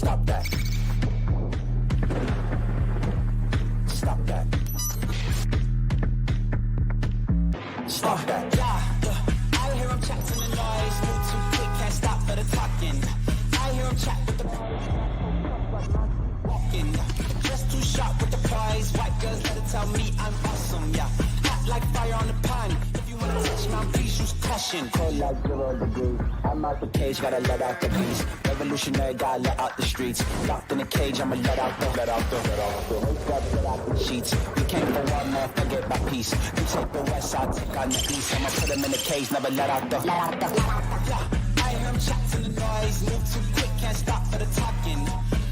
Stop that. Stop that. Stop that. I hear him chat to the noise. Move too quick, can't stop for the talking. I hear him chat with the walking. Just too sharp with the prize. White girls let it tell me I'm awesome, yeah. Hot like fire on the pan. If you wanna touch my please use caution. Cold like 0 degrees. I'm out the cage, gotta let out the beast. Revolutionary, gotta let out the streets. Locked in a cage, I'ma let out the sheets. We came for one, man, forget my peace. You take the west, I'll take on the east. I'ma put them in the cage, never let out the. Yeah, I hear him chat to the noise. Move too quick, can't stop for the talking.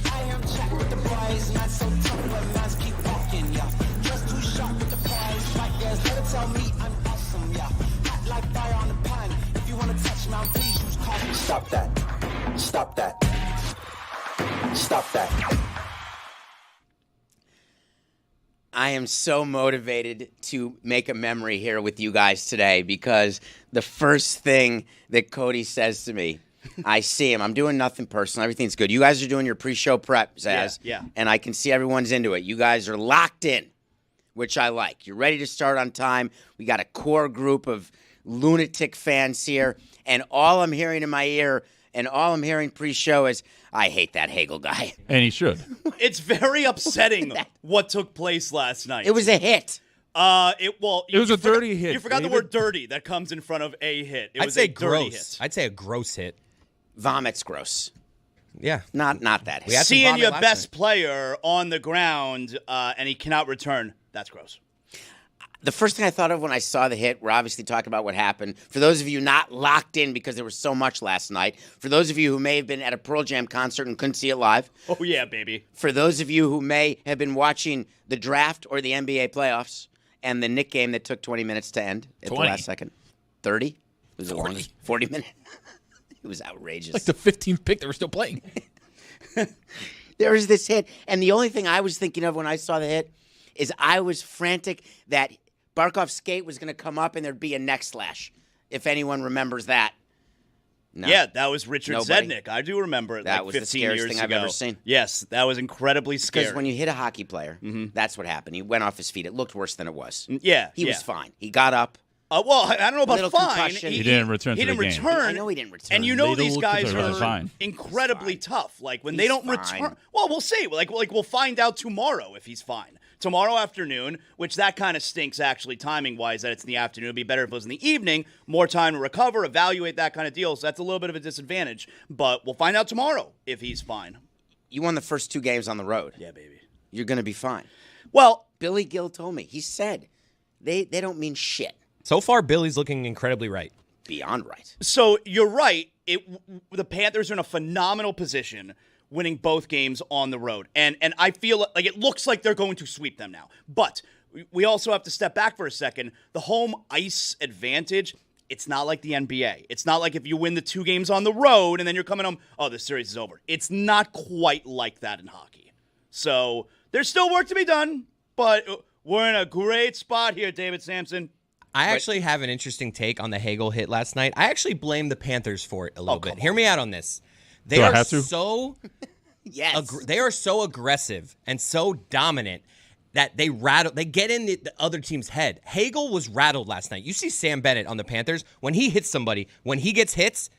I hear him chat with the boys. Man, so tough, but mans keep walking, yeah. Just too sharp with the prize. White girls, let it tell me I'm awesome, yeah. Hot like fire on the pan. If you wanna touch me, please use caution. Stop that. Stop that. Stop that. I am so motivated to make a memory here with you guys today because the first thing that Cody says to me, I see him. I'm doing nothing personal. Everything's good. You guys are doing your pre-show prep, Zaz. Yeah. And I can see everyone's into it. You guys are locked in, which I like. You're ready to start on time. We got a core group of lunatic fans here. And all I'm hearing in my ear and all I'm hearing pre-show is, I hate that Hagel guy. And he should. It's very upsetting what took place last night. It was a hit. It was a dirty hit. You forgot the word dirty that comes in front of a hit. It I'd was say a dirty gross. hit. I'd say a gross hit. Vomit's gross. Yeah. Not that hit. We had some Seeing vomit your last best night. player on the ground and he cannot return, that's gross. The first thing I thought of when I saw the hit, we're obviously talking about what happened. For those of you not locked in because there was so much last night, for those of you who may have been at a Pearl Jam concert and couldn't see it live, Oh, yeah, baby. for those of you who may have been watching the draft or the NBA playoffs and the Knick game that took 20 minutes to end at 20. the last second, 30? It was the longest. 40 minutes. It was outrageous. Like the 15th pick, they were still playing. There was this hit, and the only thing I was thinking of when I saw the hit is I was frantic that Barkov's skate was going to come up and there'd be a neck slash, if anyone remembers that. No. Yeah, that was Richard Nobody. Zednik. I do remember it That like was the 15 scariest years thing I've ago. ever seen. Yes, that was incredibly scary. Because when you hit a hockey player, that's what happened. He went off his feet. It looked worse than it was. Yeah, He was fine. He got up. Well, I don't know about Little fine. concussion. He didn't return He to the didn't game. return. I know he didn't return. And you know these Little guys concussion. are Fine. incredibly He's tough. Like when He's they don't fine. return. Well, we'll see. Like we'll find out tomorrow if he's fine. Tomorrow afternoon, which that kind of stinks actually timing-wise that it's in the afternoon. It'd be better if it was in the evening, more time to recover, evaluate, that kind of deal. So that's a little bit of a disadvantage. But we'll find out tomorrow if he's fine. You won the first 2 games on the road. Yeah, baby. You're going to be fine. Well, Billy Gill told me. He said they don't mean shit. So far, Billy's looking incredibly right. Beyond right. so you're right. The Panthers are in a phenomenal position winning both games on the road. And I feel like it looks like they're going to sweep them now. But we also have to step back for a second. The home ice advantage, it's not like the NBA. It's not like if you win the 2 games on the road and then you're coming home, oh, the series is over. It's not quite like that in hockey. So there's still work to be done, but we're in a great spot here, David Sampson. I actually have an interesting take on the Hagel hit last night. I actually blame the Panthers for it a little bit. Hear me out on this. They Do I are have to? so Yes. they are so aggressive and so dominant that they get in the other team's head. Hagel was rattled last night. You see Sam Bennett on the Panthers, when he hits somebody, when he gets hit,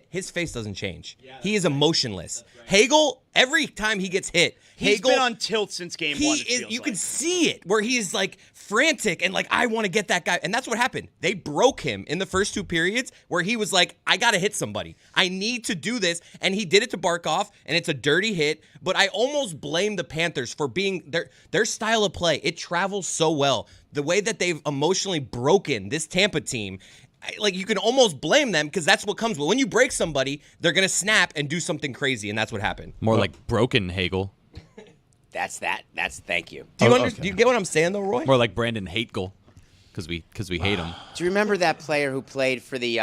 his face doesn't change. He is emotionless. Hagel, every time he gets hit, He's been on tilt since game 1. You can see it where he's like frantic and like, I want to get that guy. And that's what happened. They broke him in the first 2 periods where he was like, I got to hit somebody. I need to do this. And he did it to Barkov, and it's a dirty hit. But I almost blame the Panthers for being their style of play. It travels so well. The way that they've emotionally broken this Tampa team, like you can almost blame them because that's what comes with. When you break somebody, they're going to snap and do something crazy, and that's what happened. More like broken Hagel. That's thank you. Do you okay. do you get what I'm saying though, Roy? More like Brandon Hategel. Because we hate him. Do you remember that player who played for the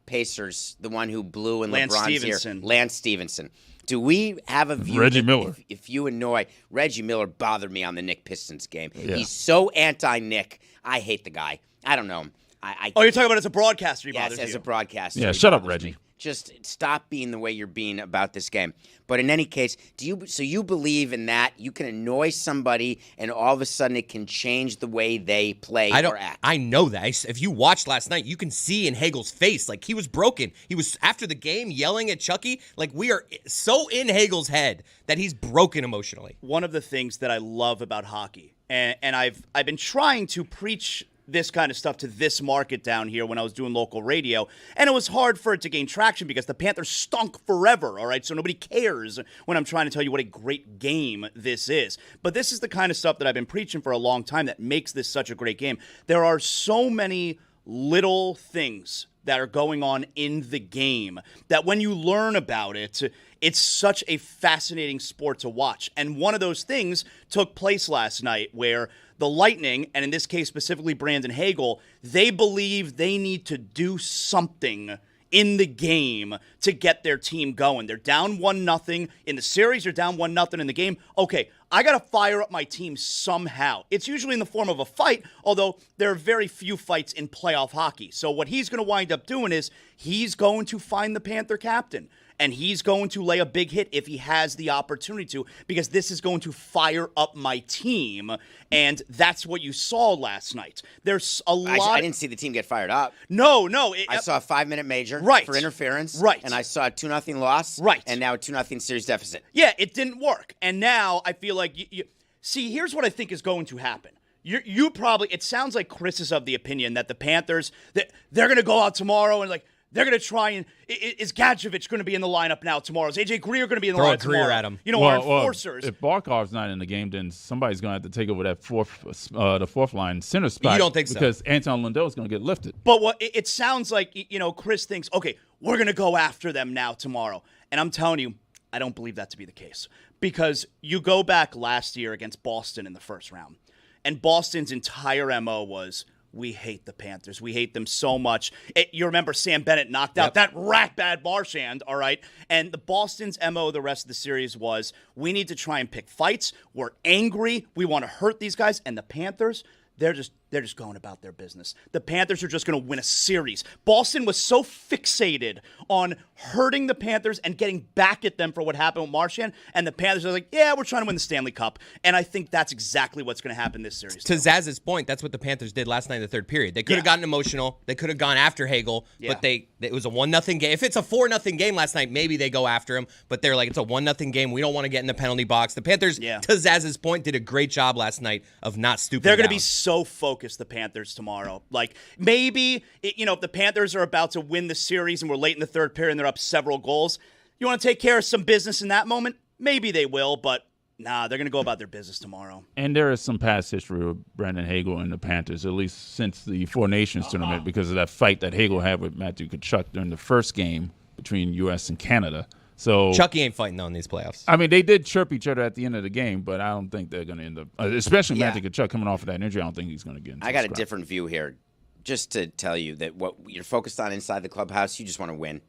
Pacers, the one who blew in Lance LeBron's Stevenson. ear? Lance Stevenson. Do we have a view? Reggie that Miller. If you annoy Reggie Miller, bothered me on the Nick Pistons game. Yeah. He's so anti-Nick. I hate the guy. I don't know him. Oh, you're talking about as a broadcaster, he yes, bothers as you. a broadcaster. Yeah, it shut up, bothers Reggie. me. Just stop being the way you're being about this game. But in any case, you believe in that you can annoy somebody and all of a sudden it can change the way they play or act? I know that. If you watched last night, you can see in Hagel's face, like he was broken. He was after the game yelling at Chucky. Like we are so in Hagel's head that he's broken emotionally. One of the things that I love about hockey, and I've been trying to preach this kind of stuff to this market down here when I was doing local radio, and it was hard for it to gain traction because the Panthers stunk forever, all right? So nobody cares when I'm trying to tell you what a great game this is. But this is the kind of stuff that I've been preaching for a long time that makes this such a great game. There are so many little things that are going on in the game that when you learn about it, it's such a fascinating sport to watch. And one of those things took place last night where the Lightning, and in this case specifically Brandon Hagel, they believe they need to do something in the game to get their team going. They're down 1-0 in the series, they're down 1-0 in the game. Okay, I got to fire up my team somehow. It's usually in the form of a fight, although there are very few fights in playoff hockey. So what he's going to wind up doing is he's going to find the Panther captain. And he's going to lay a big hit if he has the opportunity to, because this is going to fire up my team. And that's what you saw last night. There's a lot. I didn't see the team get fired up. No. I saw a 5-minute major Right. for interference. Right. And I saw a 2-0 loss. Right. And now a 2-0 series deficit. Yeah, it didn't work. And now I feel like you see, here's what I think is going to happen. You probably, it sounds like Chris is of the opinion that the Panthers, they're going to go out tomorrow and like, they're going to try and, is Gadjevich going to be in the lineup now tomorrow? Is AJ Greer going to be in the lineup tomorrow? Throw a Greer at him. You know, our enforcers. If Barkov's not in the game, then somebody's going to have to take over that the fourth line center spot. You don't think so? Because Anton Lundell is going to get lifted. But what it sounds like, Chris thinks, okay, we're going to go after them now tomorrow. And I'm telling you, I don't believe that to be the case. Because you go back last year against Boston in the first round, and Boston's entire MO was, we hate the Panthers. We hate them so much. You remember Sam Bennett knocked out that rat bad Marchand, all right? And the Boston's MO the rest of the series was, we need to try and pick fights. We're angry. We want to hurt these guys. And the Panthers, they're just going about their business. The Panthers are just going to win a series. Boston was so fixated on hurting the Panthers and getting back at them for what happened with Marchand, and the Panthers are like, yeah, we're trying to win the Stanley Cup. And I think that's exactly what's going to happen this series. To Zaz's point, that's what the Panthers did last night in the third period. They could have gotten emotional. They could have gone after Hagel, but it was a 1-0 game. If it's a 4-0 game last night, maybe they go after him, but they're like, it's a 1-0 game. We don't want to get in the penalty box. The Panthers, to Zaz's point, did a great job last night of not stooping They're going to down. be so focused, the Panthers, tomorrow. Like, maybe, if the Panthers are about to win the series and we're late in the third period and they're up several goals, you want to take care of some business in that moment? Maybe they will, but nah, they're going to go about their business tomorrow. And there is some past history with Brandon Hagel and the Panthers, at least since the Four Nations tournament, because of that fight that Hagel had with Matthew Tkachuk during the first game between U.S. and Canada. So Chucky ain't fighting though in these playoffs. I mean, they did chirp each other at the end of the game, but I don't think they're going to end up, especially Matthew Tkachuk coming off of that injury, I don't think he's going to get into I got a scrap. different view here. Just to tell you that what you're focused on inside the clubhouse, you just want to win.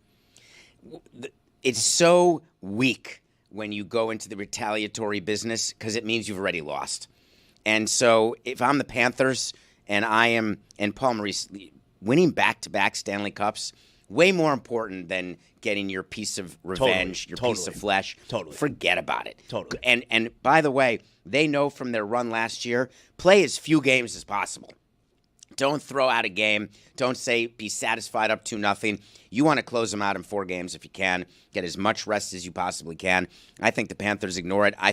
It's so weak when you go into the retaliatory business because it means you've already lost. And so if I'm the Panthers and Paul Maurice, winning back-to-back Stanley Cups, way more important than getting your piece of revenge, your piece of flesh. Totally. Forget about it. Totally. And by the way, they know from their run last year, play as few games as possible. Don't throw out a game. Don't say be satisfied up 2-0. You want to close them out in 4 games if you can. Get as much rest as you possibly can. I think the Panthers ignore it. I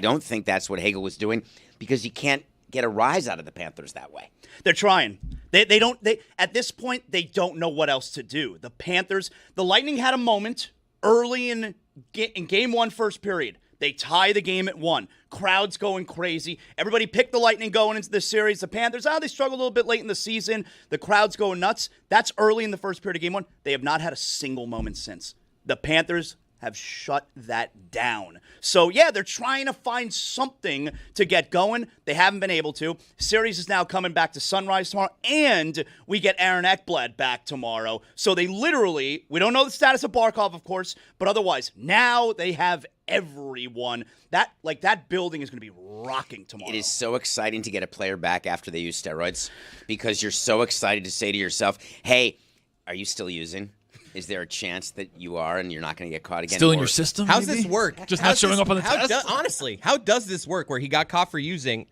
don't think that's what Hagel was doing because you can't get a rise out of the Panthers that way. They're trying. They at this point, they don't know what else to do. The Panthers, the Lightning had a moment early in game 1, first period. They tie the game at 1. Crowds going crazy. Everybody picked the Lightning going into the series. The Panthers, they struggled a little bit late in the season. The crowd's going nuts. That's early in the first period of game 1. They have not had a single moment since. The Panthers have shut that down. So, yeah, they're trying to find something to get going. They haven't been able to. Series is now coming back to Sunrise tomorrow, and we get Aaron Ekblad back tomorrow. So they literally, we don't know the status of Barkov, of course, but otherwise, now they have everyone. That building is going to be rocking tomorrow. It is so exciting to get a player back after they use steroids because you're so excited to say to yourself, hey, are you still using? Is there a chance that you are and you're not going to get caught again? Still in your system? How's maybe? this work? Just not showing up on the test? Honestly, how does this work where he got caught for using?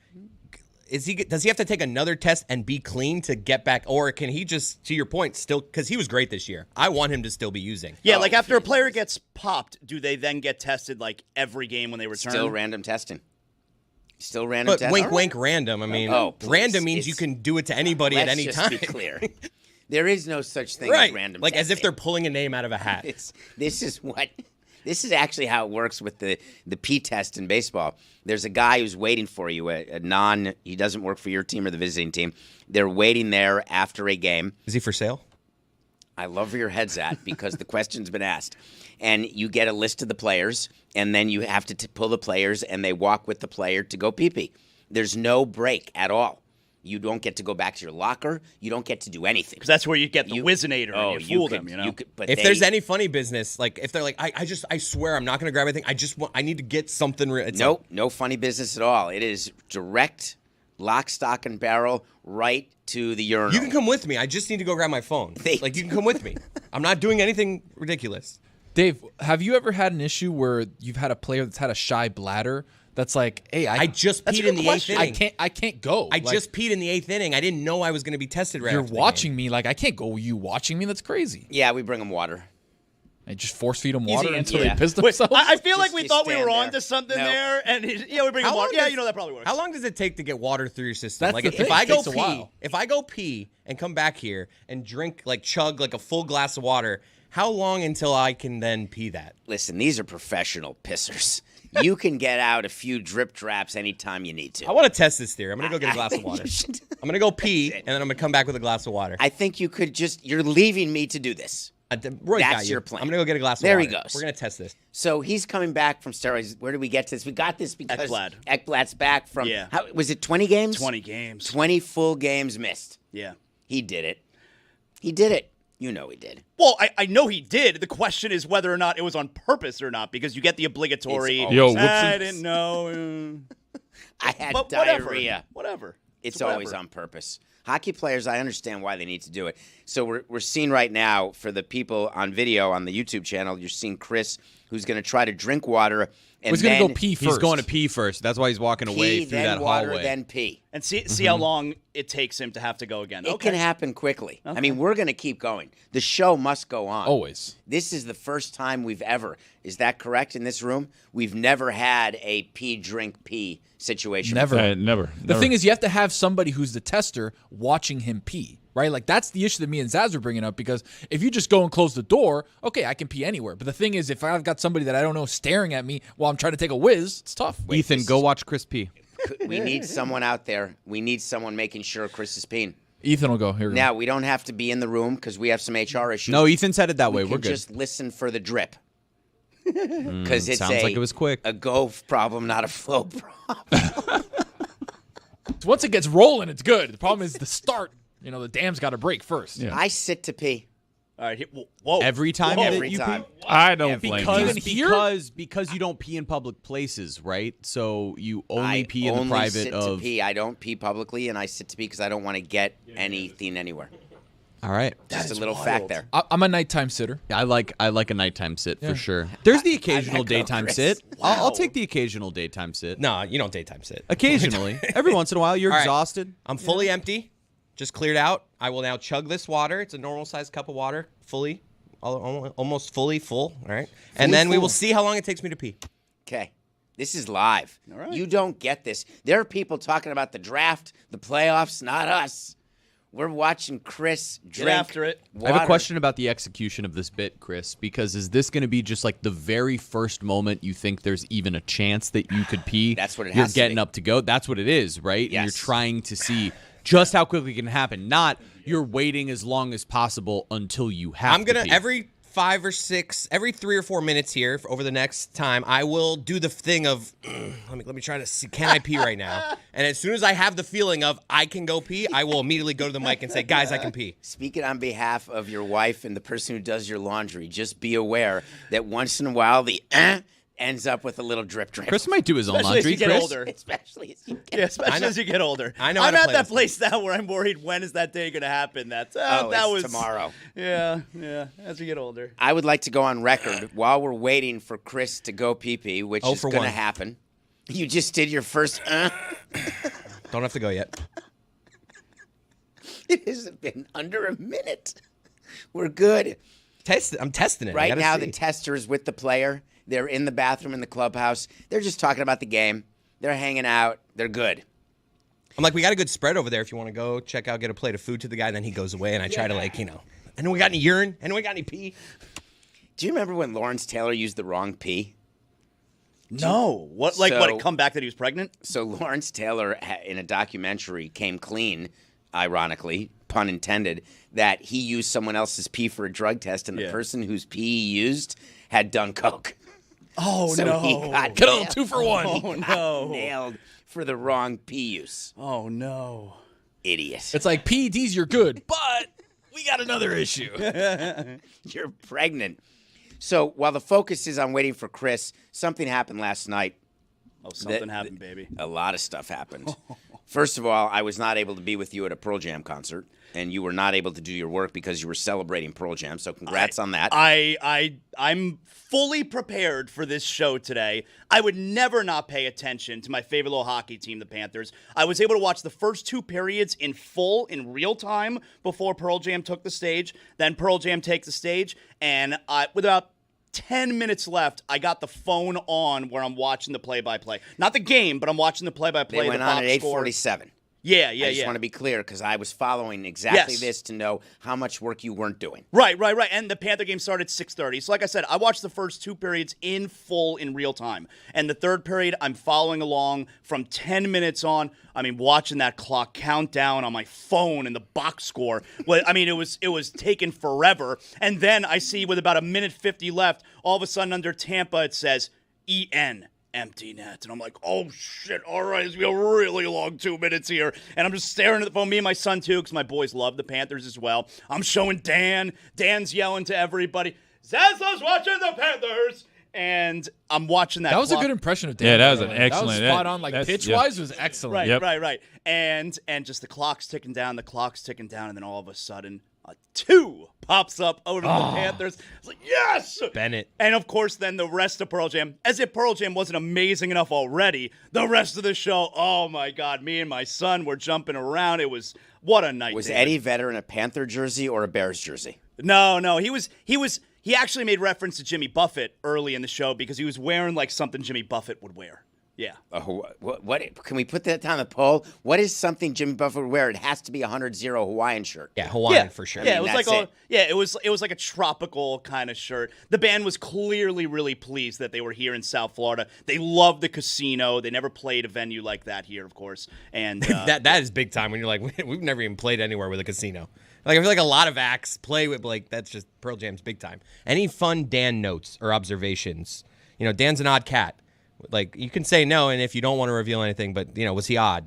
Does he have to take another test and be clean to get back? Or can he just, to your point, still, because he was great this year. I want him to still be using. Yeah, like after a player gets popped, do they then get tested like every game when they return? Still random testing. Still random But testing. wink, random. I mean, please. random means you can do it to anybody at any time. Let's just be clear. There is no such thing Right. as random Like as if testing. they're pulling a name out of a hat. This is actually how it works with the P test in baseball. There's a guy who's waiting for you, he doesn't work for your team or the visiting team. They're waiting there after a game. Is he for sale? I love where your head's at because the question's been asked. And you get a list of the players, and then you have to pull the players, and they walk with the player to go pee-pee. There's no break at all. You don't get to go back to your locker. You don't get to do anything. Because that's where you get the Wizinator and you fool them, you know? If there's any funny business, like if they're like, I swear I'm not going to grab anything. I need to get something. Nope, no funny business at all. It is direct, lock, stock, and barrel, right to the urinal. You can come with me. I just need to go grab my phone. You can come with me. I'm not doing anything ridiculous. Dave, have you ever had an issue where you've had a player that's had a shy bladder that's like, hey, I just That's a peed good in the question. eighth inning. I can't go. I just peed in the eighth inning. I didn't know I was going to be tested right You're after the watching me like I can't go. You watching me? That's crazy. Yeah, we bring them water. I just force feed them water Easy until answer. they piss Wait, themselves. I feel like we Just thought we stand were there. on to something No. there, and we bring How them long water. Yeah, does- you know that probably works. How long does it take to get water through your system? That's like the if thing. I It go takes a pee, while. if I go pee and come back here and drink chug like a full glass of water, how long until I can then pee that? Listen, these are professional pissers. You can get out a few drip draps anytime you need to. I want to test this theory. I'm gonna go get a I glass of think water. you should. I'm gonna go pee and then I'm gonna come back with a glass of water. I think you could you're leaving me to do this. Roy got That's you. your plan. I'm gonna go get a glass of There water. he goes. We're gonna test this. So he's coming back from steroids. Where did we get this? We got this because Ekblad. Ekblad's back from, Yeah. Was it 20 games? 20 games. 20 full games missed. Yeah. He did it. He did it. You know he did. Well, I know he did. The question is whether or not it was on purpose or not, because you get the obligatory. It's always- Yo, I whoopsie. didn't know. I had But diarrhea. Whatever. It's always on purpose. Hockey players, I understand why they need to do it. So we're seeing right now, for the people on video on the YouTube channel, you're seeing Chris, who's going to try to drink water. And Who's going to then go pee first? He's going to pee first. That's why he's walking away pee, through then that water, hallway. then pee. And see how long it takes him to have to go again. It can happen quickly. I mean, we're going to keep going. The show must go on. Always. This is the first time we've ever, is that correct in this room? We've never had a pee, drink, pee situation. Never. Never. The thing is, you have to have somebody who's the tester watching him pee, right? Like, that's the issue that me and Zaz are bringing up, because if you just go and close the door, okay, I can pee anywhere. But the thing is, if I've got somebody that I don't know staring at me while I'm trying to take a whiz, it's tough. Ethan, go watch Chris pee. We need someone out there. We need someone making sure Chris is peeing. Ethan will go. Here we go. Now, we don't have to be in the room because we have some HR issues. No, Ethan's headed that way. we We're can good. just listen for the drip. Because it's sounds like it was quick. a go problem, not a flow problem. Once it gets rolling, it's good. The problem is the start. You know, the dam's got to break first. Yeah. I sit to pee. All right. Whoa. Every time Whoa. that Every you time. pee? I don't blame Because, you. here? because you don't pee in public places, right? So you only I pee in only the private sit of. to pee. I don't pee publicly, and I sit to pee because I don't want to get anything anywhere. All right. Just a little fact there. I'm a nighttime sitter. I like a nighttime sit Yeah. for sure. There's the occasional echo daytime Chris. sit. I'll take the occasional daytime sit. No, you don't daytime sit. Occasionally, every once in a while, you're All right. exhausted. I'm fully empty, just cleared out. I will now chug this water. It's a normal sized cup of water, fully, almost fully full. All right, and then we full. will see how long it takes me to pee. Okay. This is live. All right. You don't get this. There are people talking about the draft, the playoffs, not us. We're watching Chris drink after it. I have a water. question about the execution of this bit, Chris, because is this going to be just like the very first moment you think there's even a chance that you could pee? That's what it You're has to getting be. up to go. That's what it is, right? And you're Yes. trying to see just how quickly it can happen. Not you're waiting as long as possible until you have I'm gonna to pee. every every 3 or 4 minutes here over the next time, I will do the thing of, let me try to see, can I pee right now? And as soon as I have the feeling of I can go pee, I will immediately go to the mic and say, guys, I can pee. Speaking on behalf of your wife and the person who does your laundry, just be aware that once in a while the ends up with a little drip. Chris might do his own Especially as laundry. you get Chris, older. Especially as you get Yeah, especially as you get older. I know how I'm to at play that this place now where I'm worried, when is that day going to happen? That it's was tomorrow. Yeah, as you get older. I would like to go on record while we're waiting for Chris to go pee-pee, which is for going to 1. happen. You just did your first Don't have to go yet. It hasn't been under a minute. We're good. I'm testing it. I Right gotta now, see. the tester is with the player. They're in the bathroom in the clubhouse. They're just talking about the game. They're hanging out. They're good. I'm like, we got a good spread over there if you want to go check out, get a plate of food to the guy, and then he goes away, and I try to, anyone got any urine? Anyone got any pee? Do you remember when Lawrence Taylor used the wrong pee? No. What? Like, So- what, it come back that he was pregnant? So Lawrence Taylor, in a documentary, came clean, ironically, pun intended, that he used someone else's pee for a drug test, and the person whose pee he used had done coke. Oh, So no. he got Get on nailed. 2 for 1. Oh, no. Nailed for the wrong pee use. Oh, no. Idiot. It's like PEDs, you're good, but we got another issue. You're pregnant. So while the focus is on waiting for Chris, something happened last night. Oh, something happened, baby. A lot of stuff happened. First of all, I was not able to be with you at a Pearl Jam concert, and you were not able to do your work because you were celebrating Pearl Jam. So congrats on that. I'm fully prepared for this show today. I would never not pay attention to my favorite little hockey team, the Panthers. I was able to watch the first 2 periods in full, in real time, before Pearl Jam took the stage. Then Pearl Jam takes the stage, and with about 10 minutes left, I got the phone on where I'm watching the play-by-play. Not the game, but I'm watching the play-by-play. They went the on at box score. 8:47. Yeah. I just want to be clear because I was following exactly Yes. this to know how much work you weren't doing. Right. And the Panther game started at 6:30. So like I said, I watched the first 2 periods in full in real time. And the third period, I'm following along from 10 minutes on. I mean, watching that clock count down on my phone and the box score. Well, I mean, it was taking forever. And then I see with about 1:50 left, all of a sudden under Tampa, it says EN. Empty net. And I'm like, oh, shit. All right, it's going to be a really long 2 minutes here. And I'm just staring at the phone, me and my son, too, because my boys love the Panthers as well. I'm showing Dan. Dan's yelling to everybody, Zaza's watching the Panthers. And I'm watching that That was clock. a good impression of Dan. Yeah, that by was the an way. excellent- That was spot on. Like, that's- pitch-wise, was excellent. Right, right. And just the clock's ticking down, and then all of a sudden, a 2 pops up over to the Panthers. It's like, yes! Bennett. And of course, then the rest of Pearl Jam, as if Pearl Jam wasn't amazing enough already, the rest of the show, oh my God, me and my son were jumping around. It was, what a night. Was David. Eddie Vedder in a Panther jersey or a Bears jersey? No, he actually made reference to Jimmy Buffett early in the show because he was wearing like something Jimmy Buffett would wear. Yeah. What can we put that down the poll? What is something Jimmy Buffett would wear? It has to be a 100-0 Hawaiian shirt. Yeah, Hawaiian for sure. Yeah, I mean, it was that's like it was like a tropical kind of shirt. The band was clearly really pleased that they were here in South Florida. They loved the casino. They never played a venue like that here, of course. And that is big time when you're like, we've never even played anywhere with a casino. Like, I feel like a lot of acts play with, like, that's just Pearl Jam's big time. Any fun Dan notes or observations? You know, Dan's an odd cat. Like, you can say no, and if you don't want to reveal anything, but, you know, was he odd?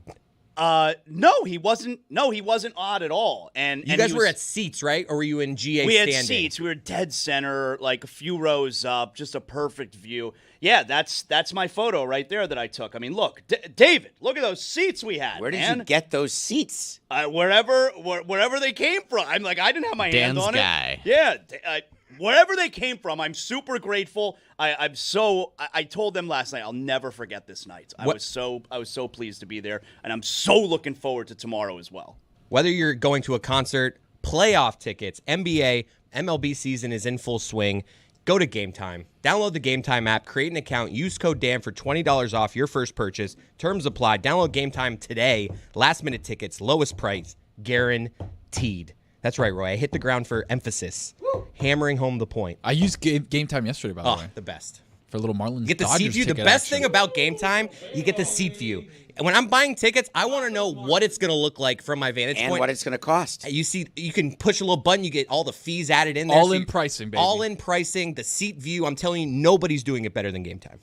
no, he wasn't. No, he wasn't odd at all. And You guys were at seats, right? Or were you in GA We had standing? seats. We were dead center, like a few rows up, just a perfect view. Yeah, that's my photo right there that I took. I mean, look, David, look at those seats we had. Where did man. you get those seats? Wherever they came from. I'm like, I didn't have my hand Dan's on guy. it. Yeah, wherever they came from, I'm super grateful. I told them last night, I'll never forget this night. I was so pleased to be there, and I'm so looking forward to tomorrow as well. Whether you're going to a concert, playoff tickets, NBA, MLB season is in full swing, go to Game Time. Download the Game Time app, create an account, use code Dan for $20 off your first purchase. Terms apply. Download Game Time today. Last minute tickets, lowest price, guaranteed. That's right, Roy. I hit the ground for emphasis. Hammering home the point. I used game time yesterday, by the way. The best. for a little Marlins You get the Dodgers seat view. The ticket best action. thing about Game Time, you get the seat view. And when I'm buying tickets, I want to know what it's going to look like from my vantage And point. what it's going to cost. You see, you can push a little button, you get all the fees added in there. All in pricing, baby. All in pricing, the seat view. I'm telling you, nobody's doing it better than Game Time.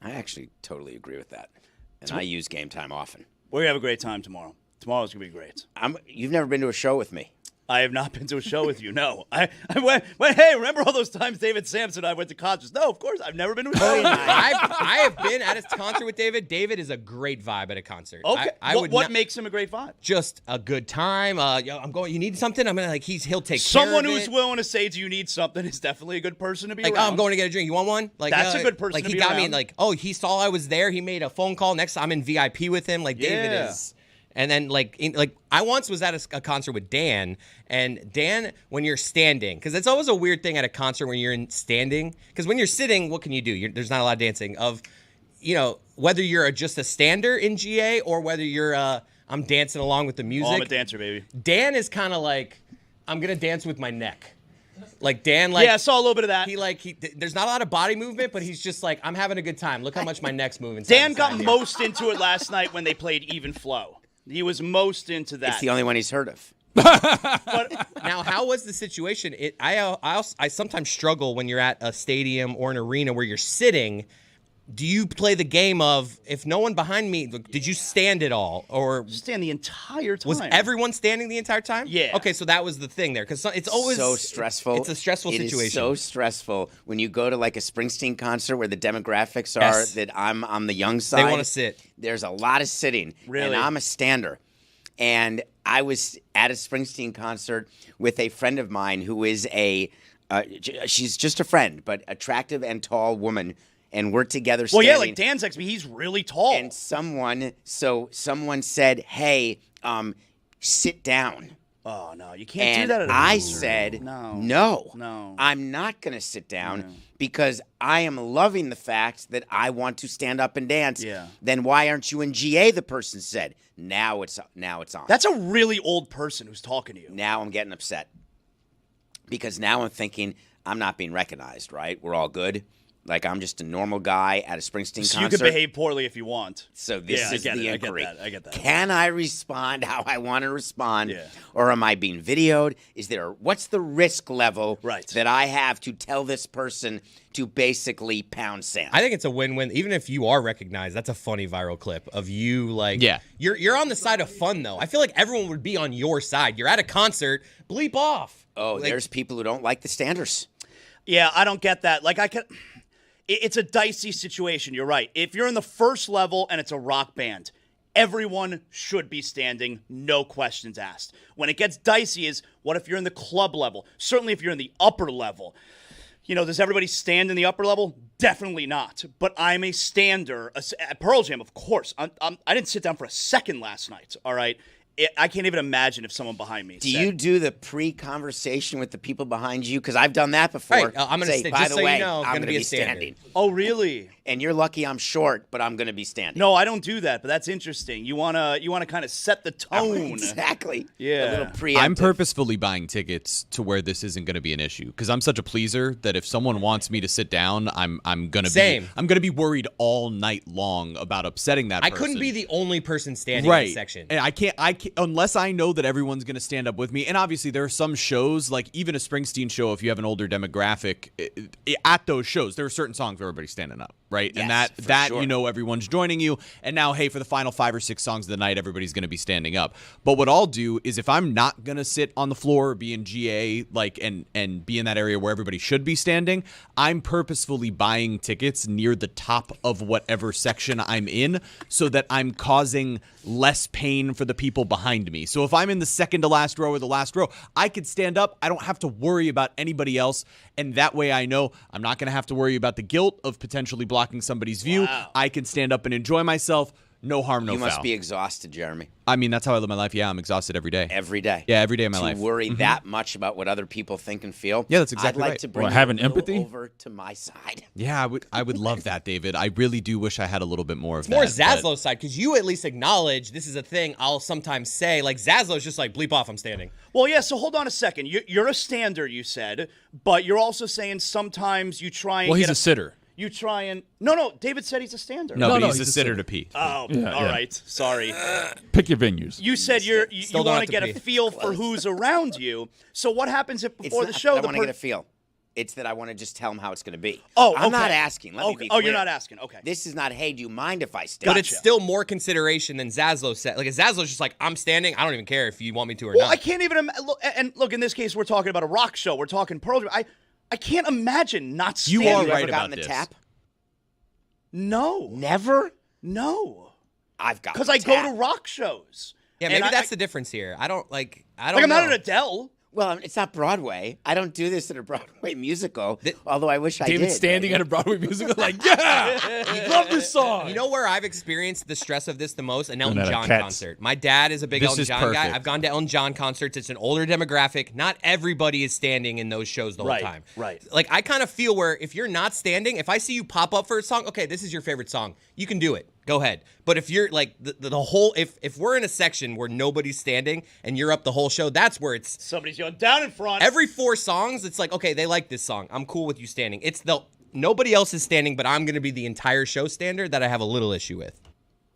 I actually totally agree with that. And I use Game Time often. We're going to have a great time tomorrow. Tomorrow's going to be great. You've never been to a show with me. I have not been to a show with you. No, I went. Hey, remember all those times David Sampson and I went to concerts? No, of course, I've never been to a show. I have been at a concert with David. David is a great vibe at a concert. Okay, what what makes him a great vibe? Just a good time. I'm going. You need something? I'm gonna he'll take Someone care of who's it. willing to say, "Do you need something?" is definitely a good person to be Like, around. oh, I'm going to get a drink. You want one? Like, That's a good person Like to he be got me around. like, oh, he saw I was there. He made a phone call. Next, I'm in VIP with him. Like David Yeah. is. And then, I once was at a concert with Dan, and Dan, when you're standing, because it's always a weird thing at a concert when you're standing, because when you're sitting, what can you do? There's not a lot of dancing. Whether you're just a stander in GA or whether you're, I'm dancing along with the music. Oh, I'm a dancer, baby. Dan is kind of like, I'm gonna dance with my neck. Like Dan, Yeah, I saw a little bit of that. There's not a lot of body movement, but he's just like, I'm having a good time. Look how much my neck's moving. Dan side to got side here. most into it last night when they played Even Flow. He was most into that. It's the only one he's heard of. But Now, how was the situation? I sometimes struggle when you're at a stadium or an arena where you're sitting. Do you play the game of, if no one behind me, did you stand at all? Or stand the entire time. was everyone standing the entire time? Yeah. Okay, so that was the thing there. Because it's always so stressful. It's a stressful situation. It is so stressful when you go to like a Springsteen concert where the demographics are Yes. that I'm on the young side. They wanna sit. There's a lot of sitting. Really? And I'm a stander. And I was at a Springsteen concert with a friend of mine who is she's just a friend, but attractive and tall woman. And we're together Well, standing. yeah, like Dan's ex me. He's really tall. And someone said, "Hey, sit down." Oh no, you can't do And that at a I concert. said, No. no, I'm not going to sit down because I am loving the fact that I want to stand up and dance. Yeah. Then why aren't you in GA? The person said. Now it's on. That's a really old person who's talking to you. Now I'm getting upset because now I'm thinking I'm not being recognized. Right? We're all good. Like I'm just a normal guy at a Springsteen So concert. you can behave poorly if you want. So this Yeah, I is get the it, I get inquiry. that, I get that. Can I respond how I want to respond? Yeah. Or am I being videoed? What's the risk level Right. that I have to tell this person to basically pound sand? I think it's a win-win. Even if you are recognized, that's a funny viral clip of you Yeah. You're on the side of fun though. I feel like everyone would be on your side. You're at a concert, bleep off. Oh, Like, there's people who don't like the standers. Yeah, I don't get that. Like it's a dicey situation. You're right. If you're in the first level and it's a rock band, everyone should be standing, no questions asked. When it gets dicey is what if you're in the club level? Certainly if you're in the upper level. Does everybody stand in the upper level? Definitely not. But I'm a stander. At Pearl Jam, of course. I didn't sit down for a second last night, all right? I can't even imagine if someone behind me Do said, you do the pre-conversation with the people behind you? Because I've done that before. Right, I'm gonna say, stay- by just the so you way, know, I'm gonna going be to a be standard." standing. Oh, really? And you're lucky I'm short, but I'm going to be standing. No, I don't do that, but that's interesting. You wanna kind of set the tone. Exactly. Yeah. A little preemptive. I'm purposefully buying tickets to where this isn't going to be an issue because I'm such a pleaser that if someone wants me to sit down, I'm gonna Same. I'm gonna be worried all night long about upsetting that I person. couldn't be the only person standing in right the section. And I can't unless I know that everyone's going to stand up with me. And obviously there are some shows, like even a Springsteen show, if you have an older demographic, at those shows there are certain songs where everybody's standing up, right? Yes, and that for sure. you know everyone's joining you. And now, hey, for the final 5 or 6 songs of the night, everybody's going to be standing up. But what I'll do is if I'm not going to sit on the floor or be in GA and be in that area where everybody should be standing, I'm purposefully buying tickets near the top of whatever section I'm in so that I'm causing less pain for the people behind me. So if I'm in the second to last row or the last row, I could stand up. I don't have to worry about anybody else. And that way I know I'm not going to have to worry about the guilt of potentially blocking somebody's view. Wow. I can stand up and enjoy myself. No harm, no You foul. must be exhausted, Jeremy. I mean, that's how I live my life. Yeah, I'm exhausted every day. Every day. Yeah, every day of my to life. worry that much about what other people think and feel. Yeah, that's exactly I'd like right. to bring Well, you having a little empathy? over to my side. Yeah, I would love that, David. I really do wish I had a little bit more of It's more that. Zaslow's side because you at least acknowledge this is a thing I'll sometimes say. Like Zaslow's just like bleep off, I'm standing. Well, yeah, so hold on a second. You're a stander, you said, but you're also saying sometimes you try and Well, he's get a sitter. You try and... No, David said he's a stander. No, No, but no, he's a he's a sitter sitter. to pee. Oh, all Yeah, yeah. right. Sorry. Pick your venues. You said you Still don't want have to to get a pee. feel for who's around you. So what happens if It's before not the show... that I the want to get a feel. It's that I want to just tell them how it's going to be. Oh, I'm not okay. asking. Let me Okay. be Oh, clear. you're not asking. Okay. This is not, hey, do you mind if I stay? But it's still more consideration than Zaslow said. Like, Zaslow's just like, I'm standing. I don't even care if you want me to or Well, not. I can't even... Look, in this case, we're talking about a rock show. We're talking Pearl Jam. I can't imagine not You standing. are Have you right ever gotten about the this. tap? No. Never? No. I've got Because the I go tap. to rock shows. Yeah, And maybe that's the difference here. I don't know. I'm not an Adele. Well, it's not Broadway. I don't do this at a Broadway musical, although I wish I did. David standing at a Broadway musical, like, yeah, love this song. You know where I've experienced the stress of this the most? An Elton at a John Cats. concert. My dad is a big This Elton is John guy. perfect. I've gone to Elton John concerts. It's an older demographic. Not everybody is standing in those shows the Right, whole time. right. Like, I kind of feel where if you're not standing, if I see you pop up for a song, okay, this is your favorite song. You can do it. Go ahead. But if you're like the whole, if we're in a section where nobody's standing and you're up the whole show, that's where it's Somebody's going down in front. every 4 songs. It's like, okay, they like this song. I'm cool with you standing. It's nobody else is standing, but I'm going to be the entire show stander that I have a little issue with.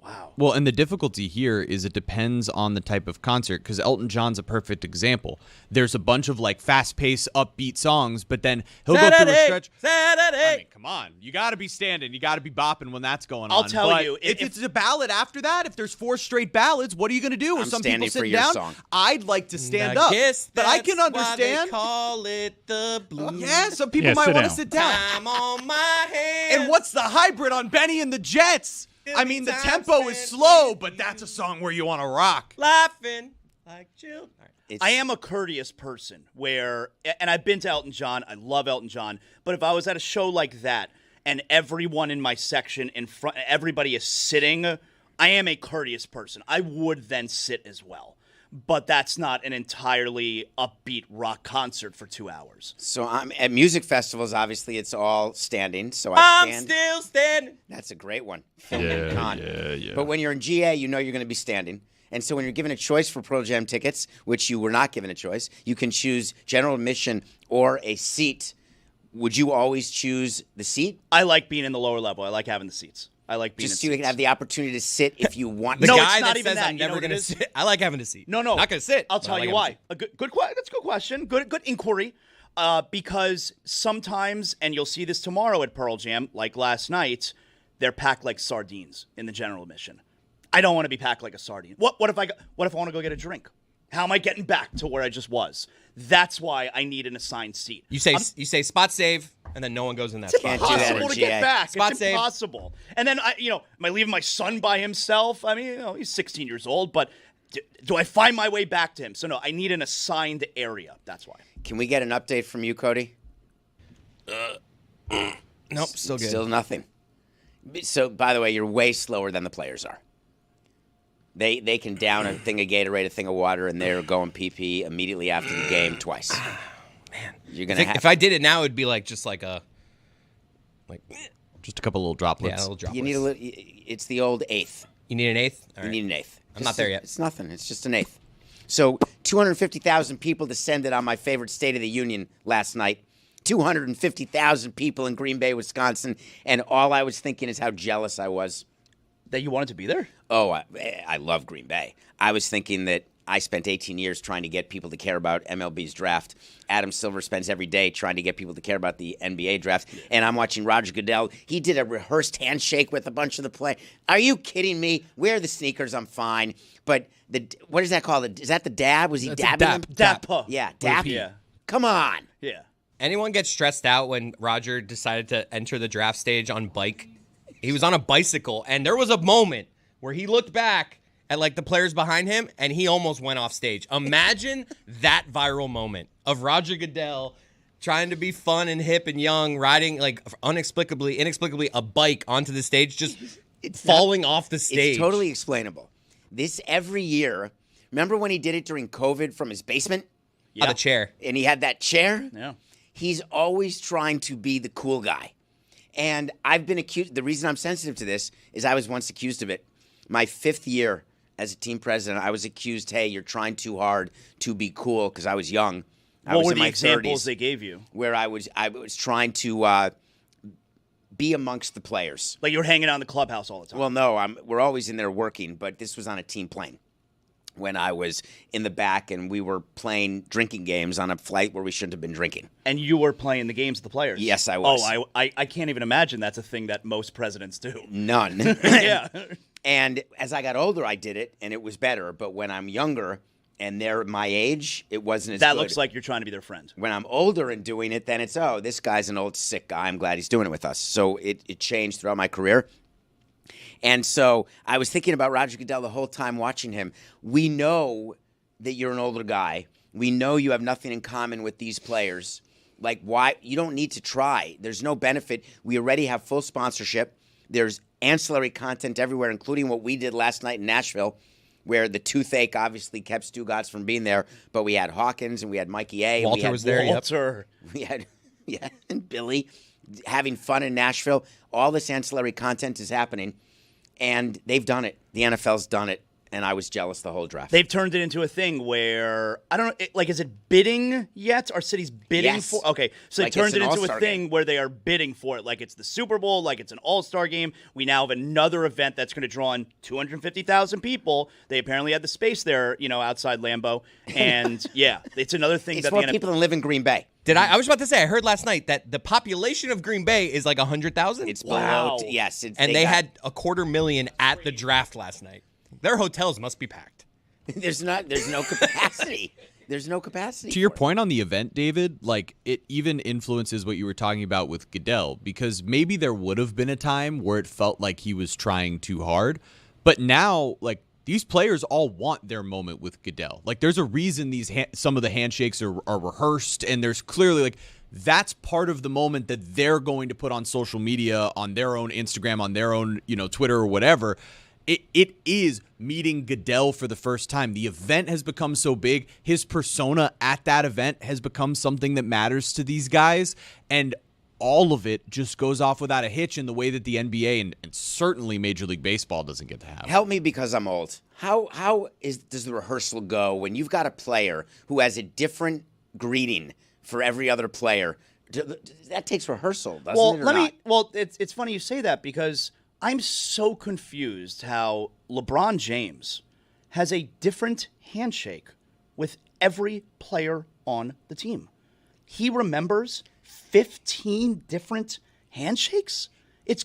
Wow. Well, and the difficulty here is it depends on the type of concert, because Elton John's a perfect example. There's a bunch of like fast-paced, upbeat songs, but then he'll go through a stretch. I mean, come on. You got to be standing. You got to be bopping when that's going on. I'll tell But you, if if- it's a ballad after that, if there's 4 straight ballads, what are you going to do? With I'm some people standing for sitting your down, song. I'd like to stand I up, guess but I can that's why understand. they call it the blues. Yeah, some people Yeah, might sit want to down. sit down. Time on my hands. And what's the hybrid on Benny and the Jets? I mean, the tempo is slow, but that's a song where you want to rock. laughing like children. All right. It's- I am a courteous person where, and I've been to Elton John. I love Elton John. But if I was at a show like that and everyone in my section in front, everybody is sitting, I am a courteous person. I would then sit as well. But that's not an entirely upbeat rock concert for 2 hours. So I'm at music festivals. Obviously, it's all standing. So I I'm stand. still standing. That's a great one. Film and Yeah, con. yeah. But when you're in GA, you know you're going to be standing. And so when you're given a choice for Pearl Jam tickets, which you were not given a choice, you can choose general admission or a seat. Would you always choose the seat? I like being in the lower level. I like having the seats. I like being Just in so you can seats. have the opportunity to sit if you want The to. No, guy it's not that even says that. I'm You know never what it gonna is? sit. I like having a seat. No, not gonna sit. I'll but I tell like you having a why. seat. That's a good question. Good inquiry. Because sometimes, and you'll see this tomorrow at Pearl Jam, like last night, they're packed like sardines in the general admission. I don't want to be packed like a sardine. What if I want to go get a drink? How am I getting back to where I just was? That's why I need an assigned seat. You say spot save, and then no one goes in that Can't spot. do that Impossible in to GA. get back. Spot It's save. impossible. And then am I leaving my son by himself? I mean, he's 16 years old, but do I find my way back to him? So no, I need an assigned area. That's why. Can we get an update from you, Cody? Nope, still good. Still nothing. So, by the way, you're way slower than the players are. They can down a thing of Gatorade, a thing of water, and they're going pee immediately after the game twice. Man, you're gonna have. If I did it now, it'd be like just like a Just a couple little droplets. little drop. you need a little. It's the old eighth. You need an eighth. All You right. need an eighth. I'm not there yet. It's nothing. It's just an eighth. So 250,000 people descended on my favorite State of the Union last night. 250,000 people in Green Bay, Wisconsin, and all I was thinking is how jealous I was. That you wanted to be there? Oh, I love Green Bay. I was thinking that I spent 18 years trying to get people to care about MLB's draft. Adam Silver spends every day trying to get people to care about the NBA draft. And I'm watching Roger Goodell. He did a rehearsed handshake with a bunch of the play. Are you kidding me? Wear the sneakers. I'm fine. But what is that called? Is that the dab? Was he That's a dabbing dap. them? Dap. Yeah, dap. Yeah. Come on. Yeah. Anyone get stressed out when Roger decided to enter the draft stage on bike? He was on a bicycle, and there was a moment where he looked back at like the players behind him, and he almost went off stage. Imagine that viral moment of Roger Goodell trying to be fun and hip and young, riding like inexplicably a bike onto the stage, just It's falling off the stage. It's totally explainable. This every year. Remember when he did it during COVID from his basement? Yeah. The chair. And he had that chair? Yeah. He's always trying to be the cool guy. And I've been accused. The reason I'm sensitive to this is I was once accused of it. My 5th year as a team president, I was accused, hey, you're trying too hard to be cool because I was young. What were the examples they gave you? Where I was trying to be amongst the players. Like you were hanging out in the clubhouse all the time. Well, no, we're always in there working, but this was on a team plane when I was in the back and we were playing drinking games on a flight where we shouldn't have been drinking. And you were playing the games with the players? Yes, I was. Oh, I can't even imagine that's a thing that most presidents do. None. Yeah. And as I got older, I did it, and it was better. But when I'm younger and they're my age, it wasn't as good. That looks like you're trying to be their friend. When I'm older and doing it, then it's, oh, this guy's an old sick guy. I'm glad he's doing it with us. So it changed throughout my career. And so I was thinking about Roger Goodell the whole time watching him. We know that you're an older guy. We know you have nothing in common with these players. Like, why? You don't need to try. There's no benefit. We already have full sponsorship. There's ancillary content everywhere, including what we did last night in Nashville, where the toothache obviously kept Stugotz from being there. But we had Hawkins and we had Mikey A. Walter and we had was there. Walter. We had, and Billy having fun in Nashville. All this ancillary content is happening, and they've done it. The NFL's done it, and I was jealous the whole draft. They've turned it into a thing where, I don't know, is it bidding yet? Are cities bidding Yes. for? Okay, so Like they turned it's it an into a all-star thing game. where they are bidding for it, like it's the Super Bowl, like it's an all-star game. We now have another event that's going to draw in 250,000 people. They apparently had the space there, outside Lambeau, and yeah, it's another thing It's that more the people than live in Green Bay. I was about to say, I heard last night that the population of Green Bay is like 100,000. It's Wow. below. Yes, and they had 250,000 at the draft last night. Their hotels must be packed. There's no capacity. There's no capacity. To your for it. point on the event, David, like it even influences what you were talking about with Goodell, because maybe there would have been a time where it felt like he was trying too hard, but now like these players all want their moment with Goodell. Like there's a reason these some of the handshakes are rehearsed, and there's clearly like that's part of the moment that they're going to put on social media, on their own Instagram, on their own Twitter or whatever. It is meeting Goodell for the first time. The event has become so big. His persona at that event has become something that matters to these guys. And all of it just goes off without a hitch in the way that the NBA and certainly Major League Baseball doesn't get to have. Help me because I'm old. How does the rehearsal go when you've got a player who has a different greeting for every other player? That takes rehearsal, doesn't it? Well, it's funny you say that because I'm so confused how LeBron James has a different handshake with every player on the team. He remembers 15 different handshakes?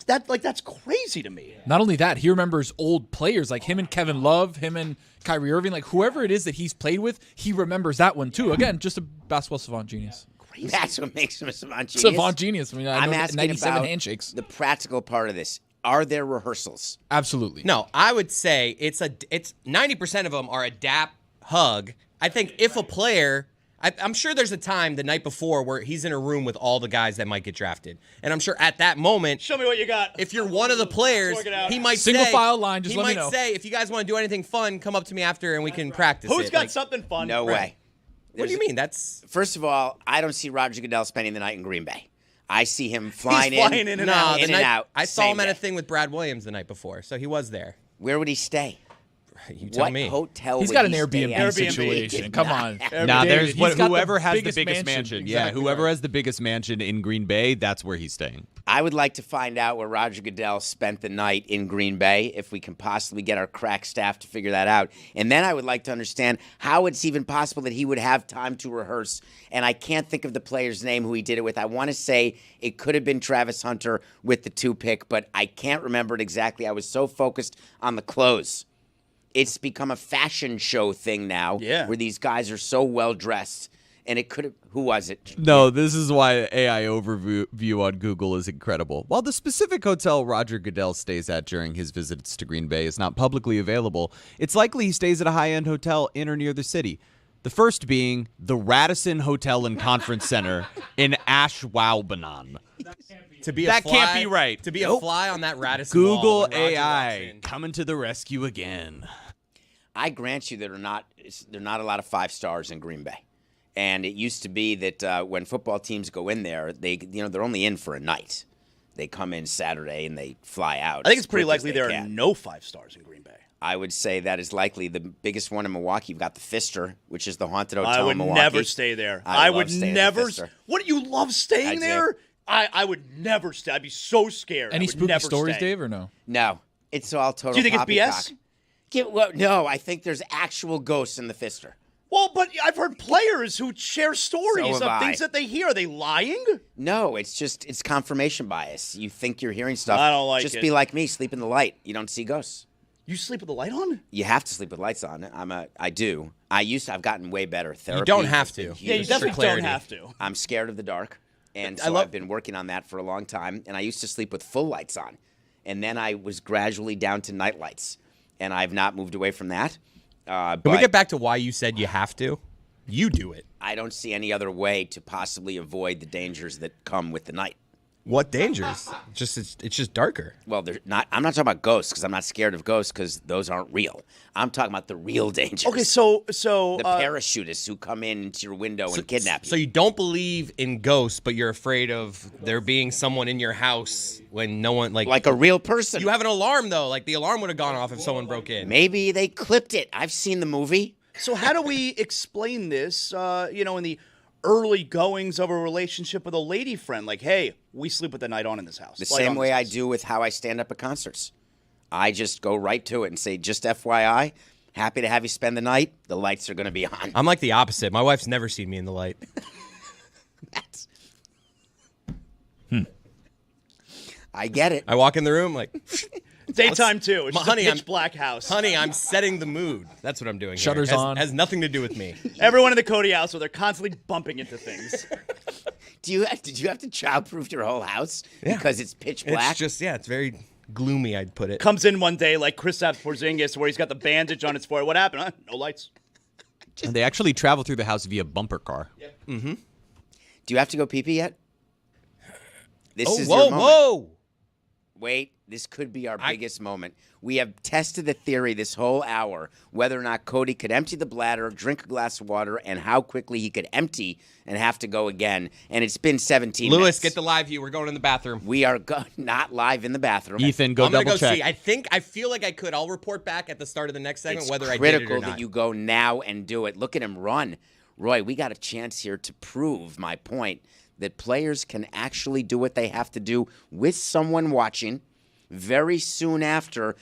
That's crazy to me. Not only that, he remembers old players like him and Kevin Love, him and Kyrie Irving, like whoever it is that he's played with, he remembers that one too. Again, just a basketball savant genius. Crazy. That's what makes him a savant genius. Savant genius. I mean, I I'm know asking 97 about handshakes. the practical part of this. Are there rehearsals? Absolutely. No, I would say it's 90% of them are a dap hug. I think if a player, I'm sure there's a time the night before where he's in a room with all the guys that might get drafted, and I'm sure at that moment, Show me what you got. if you're one of the players, Work it out. he might Single say, file line, just he let me might know. say, if you guys want to do anything fun, come up to me after and we can practice. Who's it. got Like, something fun? No Right. way. What do you mean? That's First of all, I don't see Roger Goodell spending the night in Green Bay. I see him flying flying in and out. in and out. I saw same him at a day. thing with Brad Williams the night before, so he was there. Where would he stay? You tell What me. hotel He's would got an he stay Airbnb at? situation. Come on. Nah, David, there's he's got the whoever has the biggest mansion. mansion. Yeah, Exactly whoever right. has the biggest mansion in Green Bay, that's where he's staying. I would like to find out where Roger Goodell spent the night in Green Bay, if we can possibly get our crack staff to figure that out. And then I would like to understand how it's even possible that he would have time to rehearse. And I can't think of the player's name who he did it with. I want to say it could have been Travis Hunter with the 2 pick, but I can't remember it exactly. I was so focused on the clothes. It's become a fashion show thing now, where these guys are so well dressed. And it could have. Who was it? No, this is why AI overview on Google is incredible. While the specific hotel Roger Goodell stays at during his visits to Green Bay is not publicly available, it's likely he stays at a high-end hotel in or near the city. The first being the Radisson Hotel and Conference Center in Ashwaubenon. To be a That fly, can't be right. To be a fly on that Radisson wall Google when Roger walks AI in. coming to the rescue again. I grant you there are not a lot of 5 stars in Green Bay, and it used to be that when football teams go in there, they're only in for a night. They come in Saturday and they fly out. I think as it's pretty quick as likely they there are can. no 5 stars in Green Bay. I would say that is likely the biggest one in Milwaukee. You've got the Pfister, which is the haunted hotel I would in Milwaukee. never stay there. I would love staying at the never. Pfister. What do you love staying I do. there? I would never stay. I'd be so scared. Any I would spooky never stories, stay. Dave, or no? No, it's all total. Do you think it's poppycock. BS? No, I think there's actual ghosts in the Pfister. Well, but I've heard players who share stories So of have I. things that they hear. Are they lying? No, it's confirmation bias. You think you're hearing stuff. I don't like Just it. be like me, sleep in the light. You don't see ghosts. You sleep with the light on? You have to sleep with lights on. I do. I've gotten way better. Therapy. don't have has to. been Yeah, you huge. definitely clarity. don't have to. I'm scared of the dark, and so love- I've been working on that for a long time. And I used to sleep with full lights on, and then I was gradually down to night lights, and I've not moved away from that. Can we get back to why you said you have to? You do it. I don't see any other way to possibly avoid the dangers that come with the night. What dangers? It's just darker. Well, they're not. I'm not talking about ghosts because I'm not scared of ghosts because those aren't real. I'm talking about the real dangers. Okay, so the parachutists who come into your window and kidnap you. So you don't believe in ghosts, but you're afraid of there being someone in your house when no one like a real person. You have an alarm though. Like the alarm would have gone off if someone broke in. Maybe they clipped it. I've seen the movie. So how do we explain this, in the early goings of a relationship with a lady friend? Like, hey, we sleep with the night on in this house. The Light same on way this I house. do with how I stand up at concerts. I just go right to it and say, just FYI, happy to have you spend the night. The lights are going to be on. I'm like the opposite. My wife's never seen me in the light. That's... I get it. I walk in the room like, Daytime, too. It's just Honey, a pitch I'm- black house. honey, I'm setting the mood. That's what I'm doing. Shutters here. on. Has nothing to do with me. Everyone in the Cody house, so they're constantly bumping into things. Did you have to childproof your whole house because it's pitch black? It's just it's very gloomy. I'd put it. Comes in one day like Kristaps Porzingis, where he's got the bandage on his forehead. What happened? Huh? No lights. And they actually travel through the house via bumper car. Do you have to go pee-pee yet? This is whoa, your moment. whoa! Wait, this could be our biggest moment. We have tested the theory this whole hour whether or not Cody could empty the bladder, drink a glass of water, and how quickly he could empty and have to go again. And it's been 17 Lewis, minutes. get the live view. We're going in the bathroom. We are not live in the bathroom. Ethan, go I'm gonna double go check. see. I feel like I could. I'll report back at the start of the next segment It's whether I did critical it or not. that you go now and do it. Look at him run. Roy, we got a chance here to prove my point that players can actually do what they have to do with someone watching very soon after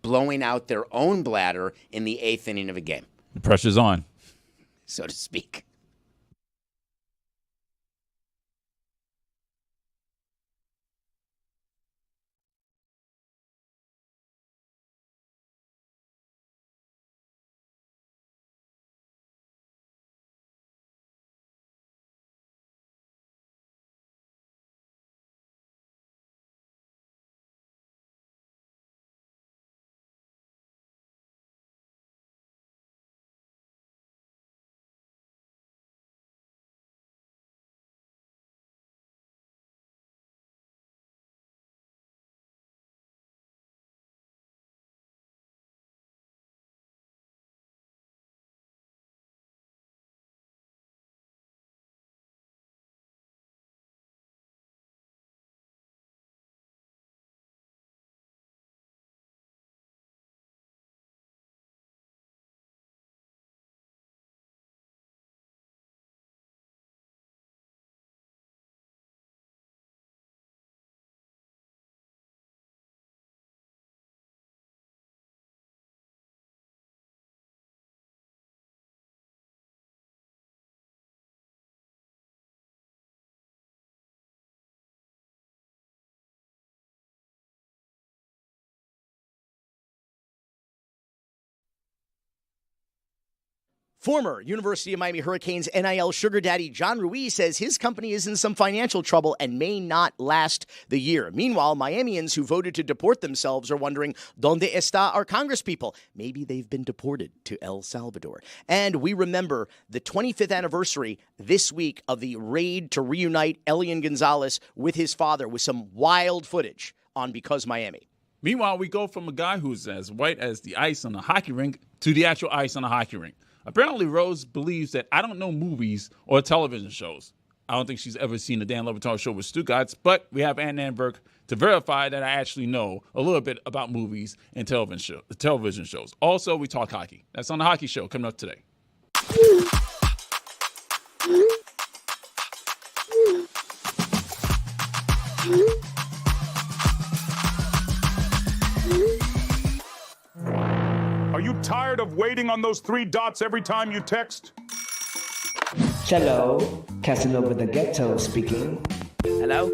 blowing out their own bladder in the 8th inning of a game, The pressure's on. so to speak. Former University of Miami Hurricanes NIL sugar daddy John Ruiz says his company is in some financial trouble and may not last the year. Meanwhile, Miamians who voted to deport themselves are wondering, ¿Dónde está our congresspeople? Maybe they've been deported to El Salvador. And we remember the 25th anniversary this week of the raid to reunite Elian Gonzalez with his father with some wild footage on Because Miami. Meanwhile, we go from a guy who's as white as the ice on the hockey rink to the actual ice on the hockey rink. Apparently, Rose believes that I don't know movies or television shows. I don't think she's ever seen the Dan Le Batard Show with Stugotz, but we have Ann Nanberg to verify that I actually know a little bit about movies and television shows. Also, we talk hockey. That's on the Hockey Show coming up today. Are you tired of waiting on those 3 dots every time you text? Hello, Casanova the Ghetto speaking. Hello?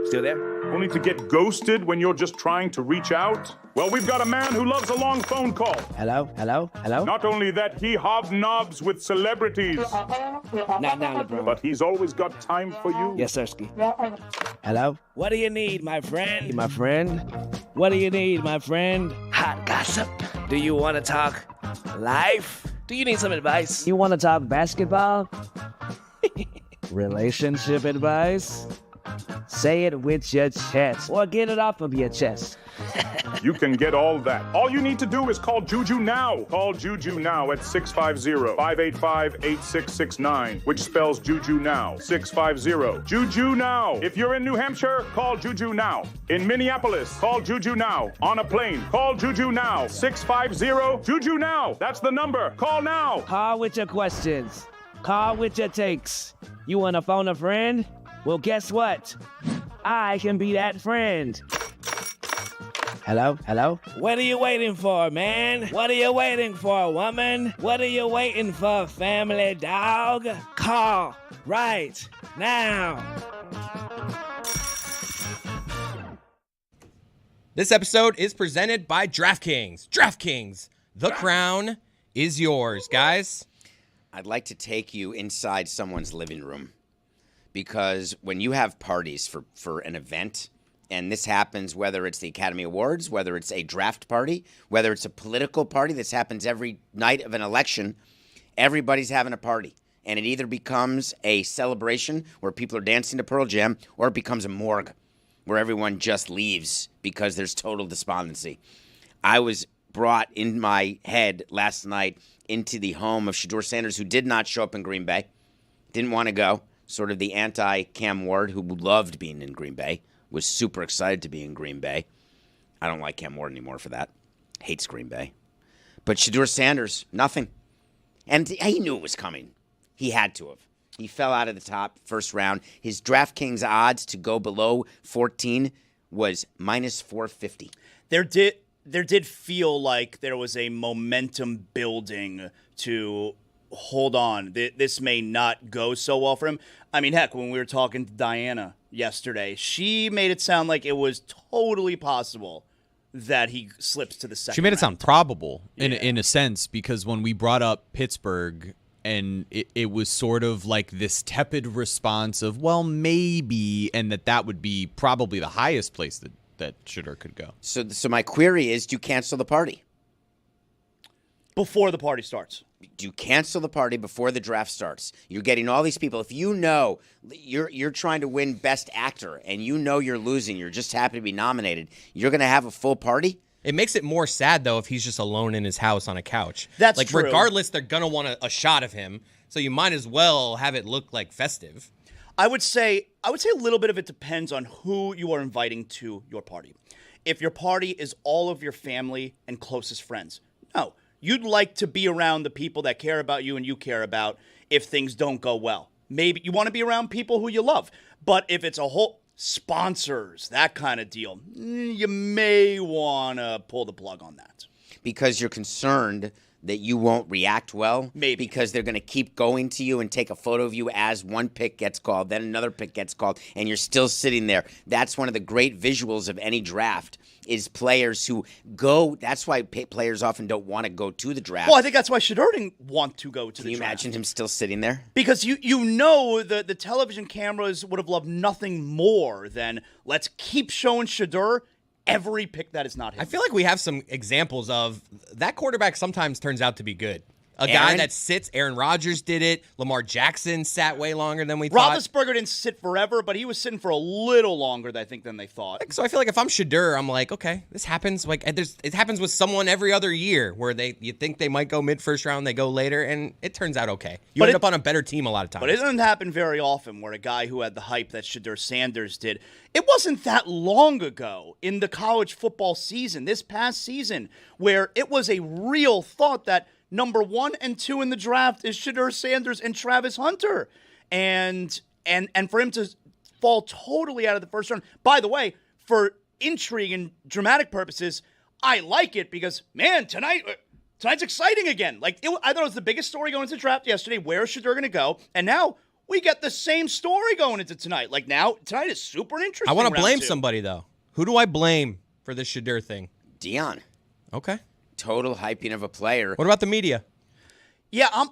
Still there? Only to get ghosted when you're just trying to reach out? Well, we've got a man who loves a long phone call. Hello? Hello? Hello? Not only that, he hobnobs with celebrities. Not now, LeBron. But he's always got time for you. Yes, Sirski. Hello? What do you need, my friend? My friend? What do you need, my friend? Hot gossip. Do you want to talk life? Do you need some advice? You want to talk basketball? Relationship advice? Say it with your chest, or get it off of your chest. You can get all that. All you need to do is call Juju now. Call Juju now at 650-585-8669, which spells Juju now. 650. Juju now. If you're in New Hampshire, call Juju now. In Minneapolis, call Juju now. On a plane, call Juju now. 650 Juju now. That's the number. Call now. Call with your questions. Call with your takes. You want to phone a friend? Well, guess what? I can be that friend. Hello? Hello? What are you waiting for, man? What are you waiting for, woman? What are you waiting for, family dog? Call right now. This episode is presented by DraftKings. DraftKings, the crown is yours, guys. I'd like to take you inside someone's living room, because when you have parties for an event, and this happens whether it's the Academy Awards, whether it's a draft party, whether it's a political party, this happens every night of an election, everybody's having a party. And it either becomes a celebration where people are dancing to Pearl Jam, or it becomes a morgue where everyone just leaves because there's total despondency. I was brought in my head last night into the home of Shedeur Sanders, who did not show up in Green Bay, didn't want to go, sort of the anti-Cam Ward, who loved being in Green Bay, was super excited to be in Green Bay. I don't like Cam Ward anymore for that. Hates Green Bay. But Shedeur Sanders, nothing. And he knew it was coming. He had to have. He fell out of the top first round. His DraftKings odds to go below 14 was minus 450. There did feel like there was a momentum building to hold on. This may not go so well for him. I mean, heck, when we were talking to Diana yesterday, she made it sound like it was totally possible that he slips to the second She made it round. sound probable in a sense, because when we brought up Pittsburgh, and it was sort of like this tepid response of, well, maybe, and that would be probably the highest place that Shedeur could go. So my query is, do you cancel the party? Before the party starts. Do you cancel the party before the draft starts? You're getting all these people. If you know you're trying to win Best Actor and you know you're losing, you're just happy to be nominated, you're going to have a full party? It makes it more sad, though, if he's just alone in his house on a couch. That's like, true. Regardless, they're going to want a shot of him, so you might as well have it look like festive. I would say a little bit of it depends on who you are inviting to your party. If your party is all of your family and closest friends, no. You'd like to be around the people that care about you and you care about if things don't go well. Maybe you want to be around people who you love. But if it's a whole sponsors, that kind of deal, you may want to pull the plug on that. Because you're concerned that you won't react well? Maybe. Because they're going to keep going to you and take a photo of you as one pick gets called, then another pick gets called, and you're still sitting there. That's one of the great visuals of any draft, is players who go. That's why players often don't want to go to the draft. Well, I think that's why Shedeur didn't want to go to Can the you draft. imagine him still sitting there? Because you know the television cameras would have loved nothing more than let's keep showing Shedeur every pick that is not him. I feel like we have some examples of that quarterback sometimes turns out to be good. A Aaron? guy that sits, Aaron Rodgers did it. Lamar Jackson sat way longer than we thought. Roethlisberger didn't sit forever, but he was sitting for a little longer, I think, than they thought. So I feel like if I'm Shedeur, I'm like, okay, this happens. Like it happens with someone every other year where you think they might go mid-first round, they go later, and it turns out okay. You end up on a better team a lot of times. But it doesn't happen very often where a guy who had the hype that Shedeur Sanders did. It wasn't that long ago in the college football season, this past season, where it was a real thought that number 1 and 2 in the draft is Shedeur Sanders and Travis Hunter. And for him to fall totally out of the first round. By the way, for intrigue and dramatic purposes, I like it because, man, tonight's exciting again. Like I thought it was the biggest story going into the draft yesterday. Where is Shedeur going to go? And now we get the same story going into tonight. Like now, tonight is super interesting. I want to blame two. somebody, though. Who do I blame for this Shedeur thing? Dion. Okay. Total hyping of a player. What about the media? Yeah, I'm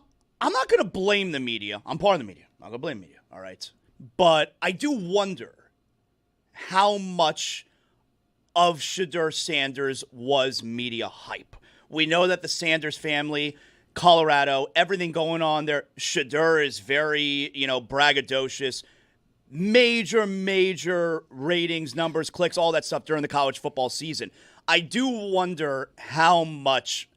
not going to blame the media. I'm part of the media. I'm not going to blame the media, all right? But I do wonder how much of Shedeur Sanders was media hype. We know that the Sanders family, Colorado, everything going on there, Shedeur is very, braggadocious. Major ratings, numbers, clicks, all that stuff during the college football season. I do wonder how much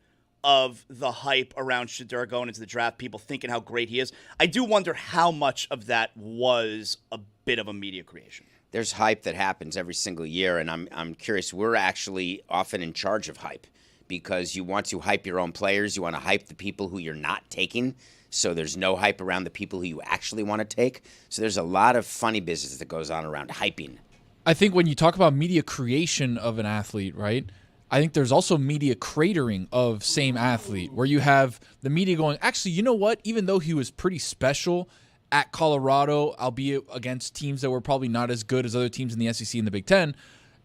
of the hype around Shedeur going into the draft, people thinking how great he is. I do wonder how much of that was a bit of a media creation. There's hype that happens every single year, and I'm curious. We're actually often in charge of hype because you want to hype your own players. You want to hype the people who you're not taking, so there's no hype around the people who you actually want to take. So there's a lot of funny business that goes on around hyping. I think when you talk about media creation of an athlete, right, I think there's also media cratering of same athlete where you have the media going, actually, you know what? Even though he was pretty special at Colorado, albeit against teams that were probably not as good as other teams in the SEC and the Big Ten,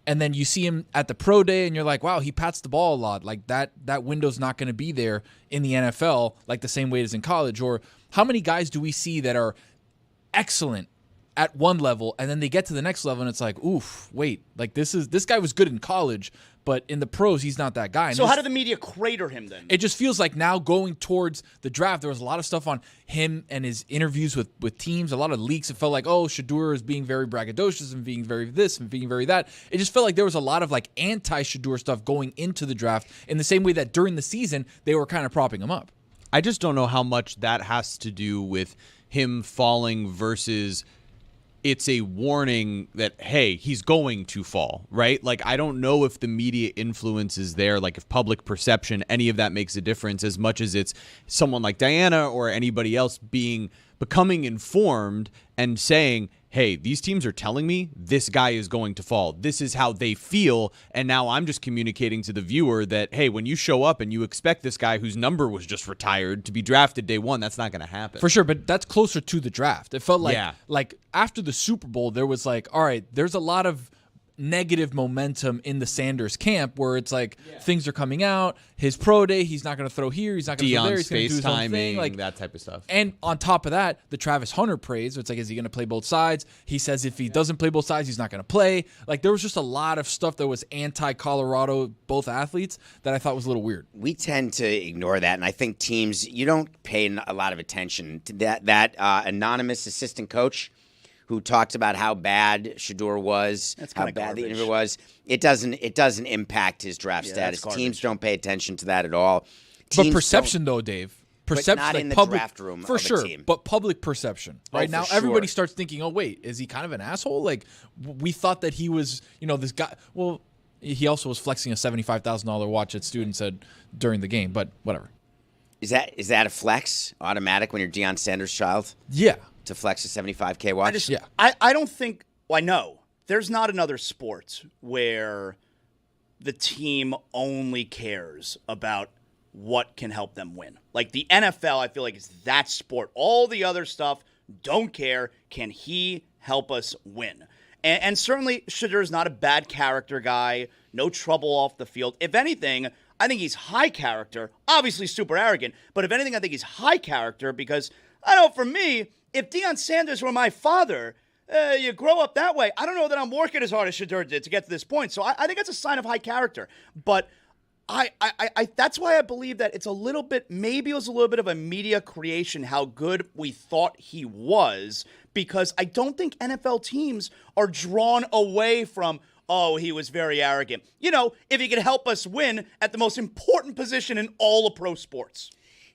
and then you see him at the pro day and you're like, wow, he pats the ball a lot. Like that window's not going to be there in the NFL like the same way it is in college. Or how many guys do we see that are excellent at one level and then they get to the next level and it's like, oof, wait, like this guy was good in college, but in the pros he's not that guy. And so how did the media crater him then? It just feels like now going towards the draft, there was a lot of stuff on him and his interviews with teams, a lot of leaks. It felt like, oh, Shedeur is being very braggadocious and being very this and being very that. It just felt like there was a lot of like anti-Shedeur stuff going into the draft in the same way that during the season they were kind of propping him up. I just don't know how much that has to do with him falling versus it's a warning that, hey, he's going to fall, right? Like, I don't know if the media influence is there, like if public perception, any of that makes a difference as much as it's someone like Diana or anybody else becoming informed and saying, hey, these teams are telling me this guy is going to fall. This is how they feel. And now I'm just communicating to the viewer that, hey, when you show up and you expect this guy whose number was just retired to be drafted day one, that's not going to happen. For sure, but that's closer to the draft. It felt like after the Super Bowl, there was like, all right, there's a lot of negative momentum in the Sanders camp where it's like things are coming out. His pro day, he's not going to throw here, he's not going to throw there, he's going to do his own thing, like that type of stuff. And on top of that, the Travis Hunter praise. It's like, is he going to play both sides? He says if he doesn't play both sides, he's not going to play. Like there was just a lot of stuff that was anti-Colorado, both athletes, that I thought was a little weird. We tend to ignore that, and I think teams, you don't pay a lot of attention to that anonymous assistant coach who talked about how bad Shedeur was, how bad garbage. the interview was. It doesn't impact his draft status. Teams don't pay attention to that at all. But perception, though, Dave. Perception, not like in the public, draft room for of a sure. team. But public perception, right now, for everybody sure. starts thinking, "Oh, wait, is he kind of an asshole?" Like we thought that he was, this guy. Well, he also was flexing a $75,000 watch at Student said during the game, but whatever. Is that a flex automatic when you're Deion Sanders' child? Yeah. To flex a $75K watch? I don't think, I know there's not another sport where the team only cares about what can help them win. Like the NFL, I feel like is that sport. All the other stuff, don't care. Can he help us win? And certainly, Shedeur is not a bad character guy, no trouble off the field. If anything, I think he's high character, obviously super arrogant, but if anything, I think he's high character because, I know for me, if Deion Sanders were my father, you grow up that way. I don't know that I'm working as hard as Shedeur did to get to this point. So I think that's a sign of high character. But I that's why I believe that it's a little bit, maybe it was a little bit of a media creation how good we thought he was, because I don't think NFL teams are drawn away from, oh, he was very arrogant. You know, if he could help us win at the most important position in all of pro sports.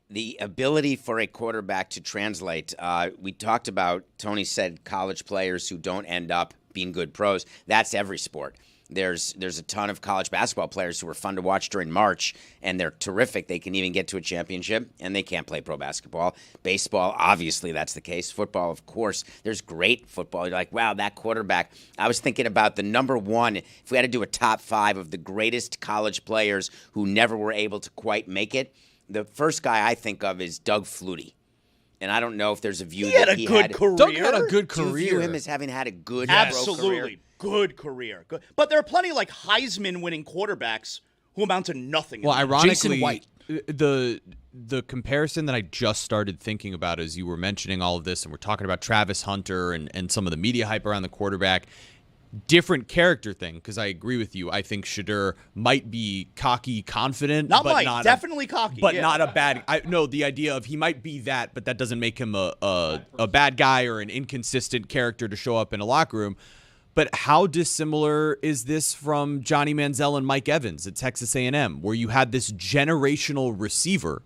The ability for a quarterback to translate. We talked about, Tony said, college players who don't end up being good pros. That's every sport. There's a ton of college basketball players who are fun to watch during March, and they're terrific. They can even get to a championship, and they can't play pro basketball. Baseball, obviously, that's the case. Football, of course, there's great football. You're like, wow, that quarterback. I was thinking about the number one, if we had to do a top 5 of the greatest college players who never were able to quite make it, the first guy I think of is Doug Flutie. And I don't know if there's a view He that had a he good had. career. Doug had a good Do you career. view him as having had a good pro Absolutely. career? Good career. Good. But there are plenty of like Heisman winning quarterbacks who amount to nothing. Well, ironically, Jason White. the comparison that I just started thinking about as you were mentioning all of this, and we're talking about Travis Hunter and some of the media hype around the quarterback, different character thing, because I agree with you. I think Shedeur might be cocky, confident, Definitely cocky, but yeah. not a bad. No, the idea of he might be that, but that doesn't make him a bad guy or an inconsistent character to show up in a locker room. But how dissimilar is this from Johnny Manziel and Mike Evans at Texas A&M, where you had this generational receiver